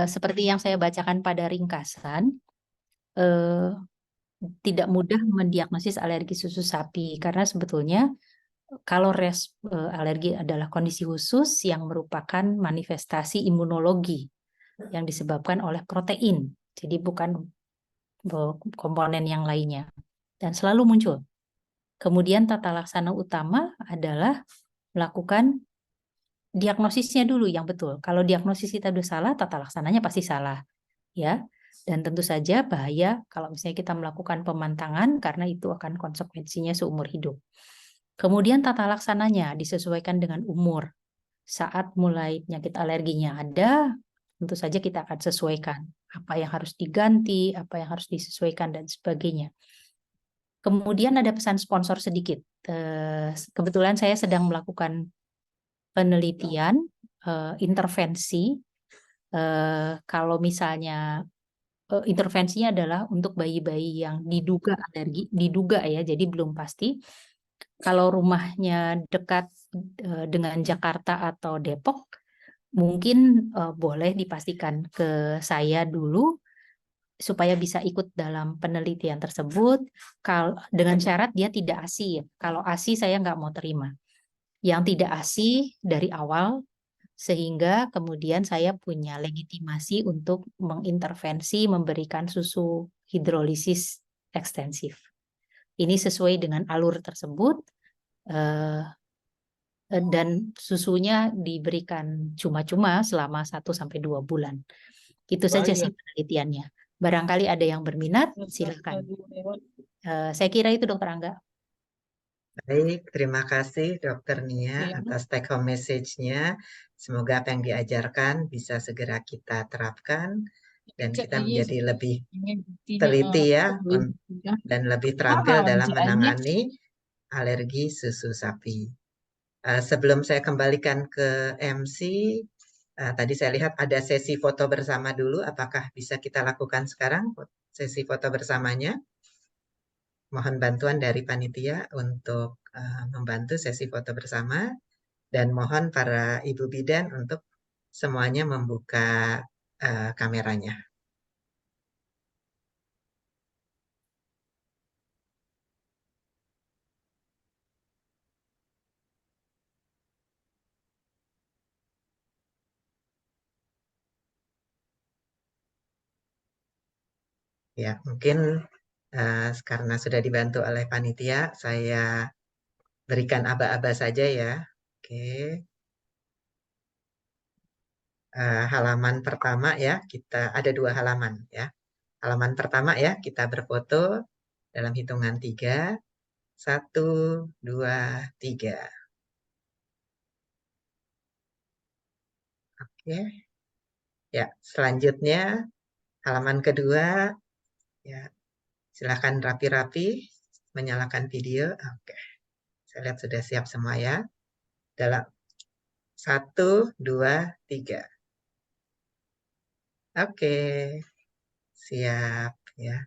seperti yang saya bacakan pada ringkasan, tidak mudah mendiagnosis alergi susu sapi karena sebetulnya kalau alergi adalah kondisi khusus yang merupakan manifestasi imunologi yang disebabkan oleh protein, jadi bukan komponen yang lainnya, dan selalu muncul. Kemudian tata laksana utama adalah melakukan diagnosisnya dulu yang betul. Kalau diagnosis kita sudah salah, tata laksananya pasti salah, ya. Dan tentu saja bahaya kalau misalnya kita melakukan pemantangan karena itu akan konsekuensinya seumur hidup. Kemudian tata laksananya disesuaikan dengan umur. Saat mulai penyakit alerginya ada, tentu saja kita akan sesuaikan apa yang harus diganti, apa yang harus disesuaikan, dan sebagainya. Kemudian ada pesan sponsor sedikit. Kebetulan saya sedang melakukan penelitian intervensi. Kalau misalnya intervensinya adalah untuk bayi-bayi yang diduga alergi, diduga ya, jadi belum pasti. Kalau rumahnya dekat dengan Jakarta atau Depok, mungkin boleh dipastikan ke saya dulu supaya bisa ikut dalam penelitian tersebut. Kalau dengan syarat dia tidak ASI ya. Kalau ASI saya nggak mau terima. Yang tidak ASI dari awal, sehingga kemudian saya punya legitimasi untuk mengintervensi memberikan susu hidrolisis ekstensif. Ini sesuai dengan alur tersebut, dan susunya diberikan cuma-cuma selama 1-2 bulan. Itu saja sih penelitiannya. Barangkali ada yang berminat, silakan. Saya kira itu Dokter Angga. Baik, terima kasih Dokter Nia atas take home message-nya. Semoga apa yang diajarkan bisa segera kita terapkan dan kita menjadi lebih teliti ya dan lebih terampil dalam menangani alergi susu sapi. Sebelum saya kembalikan ke MC, tadi saya lihat ada sesi foto bersama dulu. Apakah bisa kita lakukan sekarang sesi foto bersamanya? Mohon bantuan dari panitia untuk membantu sesi foto bersama dan mohon para ibu bidan untuk semuanya membuka kameranya. Ya, mungkin karena sudah dibantu oleh panitia, saya berikan aba-aba saja ya. Oke. Halaman pertama ya, kita ada 2 halaman ya. Halaman pertama ya, kita berfoto dalam hitungan 3. 1, 2, 3. Oke. Ya, selanjutnya halaman kedua ya, silahkan rapi-rapi menyalakan video. Oke. Saya lihat sudah siap semua ya. Dalam 1, 2, 3. Oke. Siap ya.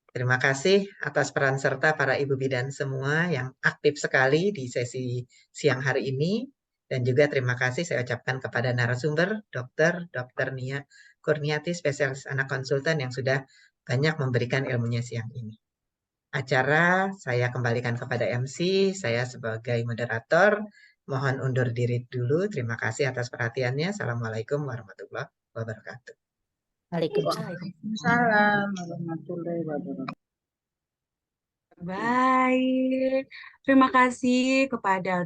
Terima kasih atas peran serta para ibu bidan semua yang aktif sekali di sesi siang hari ini. Dan juga terima kasih saya ucapkan kepada narasumber, Dr. Nia Kurniati, spesialis anak konsultan yang sudah banyak memberikan ilmunya siang ini. Acara saya kembalikan kepada MC, saya sebagai moderator. Mohon undur diri dulu. Terima kasih atas perhatiannya. Assalamualaikum warahmatullahi wabarakatuh. Waalaikumsalam. Waalaikumsalam warahmatullahi wabarakatuh. Baik, terima kasih kepada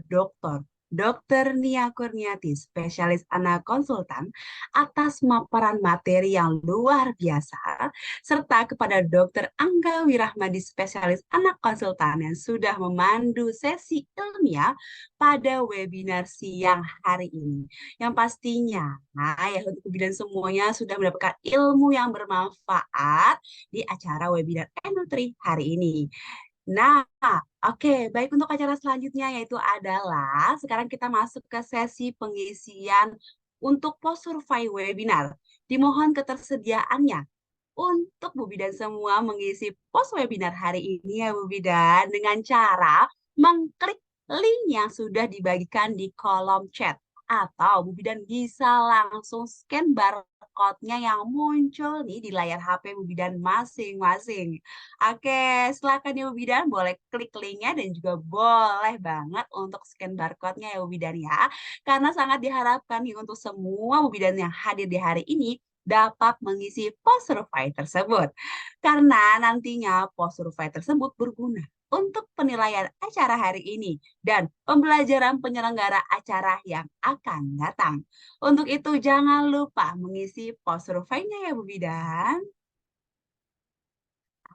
Dr. Nia Kurniati, spesialis anak konsultan, atas paparan materi yang luar biasa, serta kepada Dr. Angga Wirahmadi, spesialis anak konsultan yang sudah memandu sesi ilmiah pada webinar siang hari ini. Yang pastinya, ya untuk bidan semuanya sudah mendapatkan ilmu yang bermanfaat di acara webinar Enutri hari ini. Nah, oke, baik untuk acara selanjutnya yaitu adalah sekarang kita masuk ke sesi pengisian untuk post survei webinar. Dimohon ketersediaannya untuk Bu Bidan semua mengisi post webinar hari ini ya Bu Bidan dengan cara mengklik link yang sudah dibagikan di kolom chat. Atau Bu Bidan bisa langsung scan barcode-nya yang muncul nih di layar HP Bu Bidan masing-masing. Oke, silakan ya Bu Bidan, boleh klik linknya dan juga boleh banget untuk scan barcode-nya ya Bu Bidan ya. Karena sangat diharapkan nih untuk semua Bu Bidan yang hadir di hari ini dapat mengisi post survei tersebut. Karena nantinya post survei tersebut berguna untuk penilaian acara hari ini dan pembelajaran penyelenggara acara yang akan datang. Untuk itu jangan lupa mengisi post surveinya ya Bu Bidan.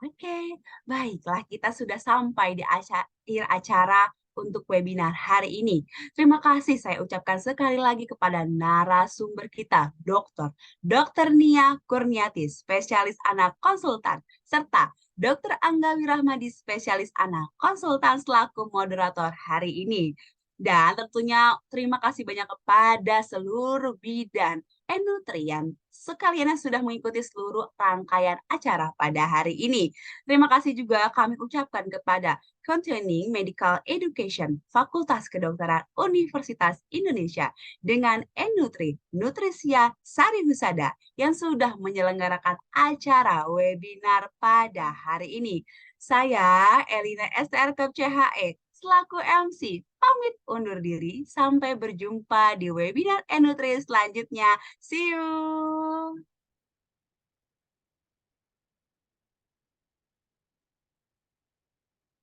Oke, baiklah kita sudah sampai di akhir acara untuk webinar hari ini. Terima kasih saya ucapkan sekali lagi kepada narasumber kita, Dr. Nia Kurniati, spesialis anak konsultan, serta Dr. Angga Wirahmadi, spesialis anak konsultan selaku moderator hari ini. Dan tentunya terima kasih banyak kepada seluruh bidan Nutrien sekalian yang sudah mengikuti seluruh rangkaian acara pada hari ini. Terima kasih juga kami ucapkan kepada Continuing Medical Education Fakultas Kedokteran Universitas Indonesia dengan Nutri Nutrisia Sari Husada yang sudah menyelenggarakan acara webinar pada hari ini. Saya Elina STRKEP CHE selaku MC pamit undur diri. Sampai berjumpa di webinar Nutri selanjutnya. See you.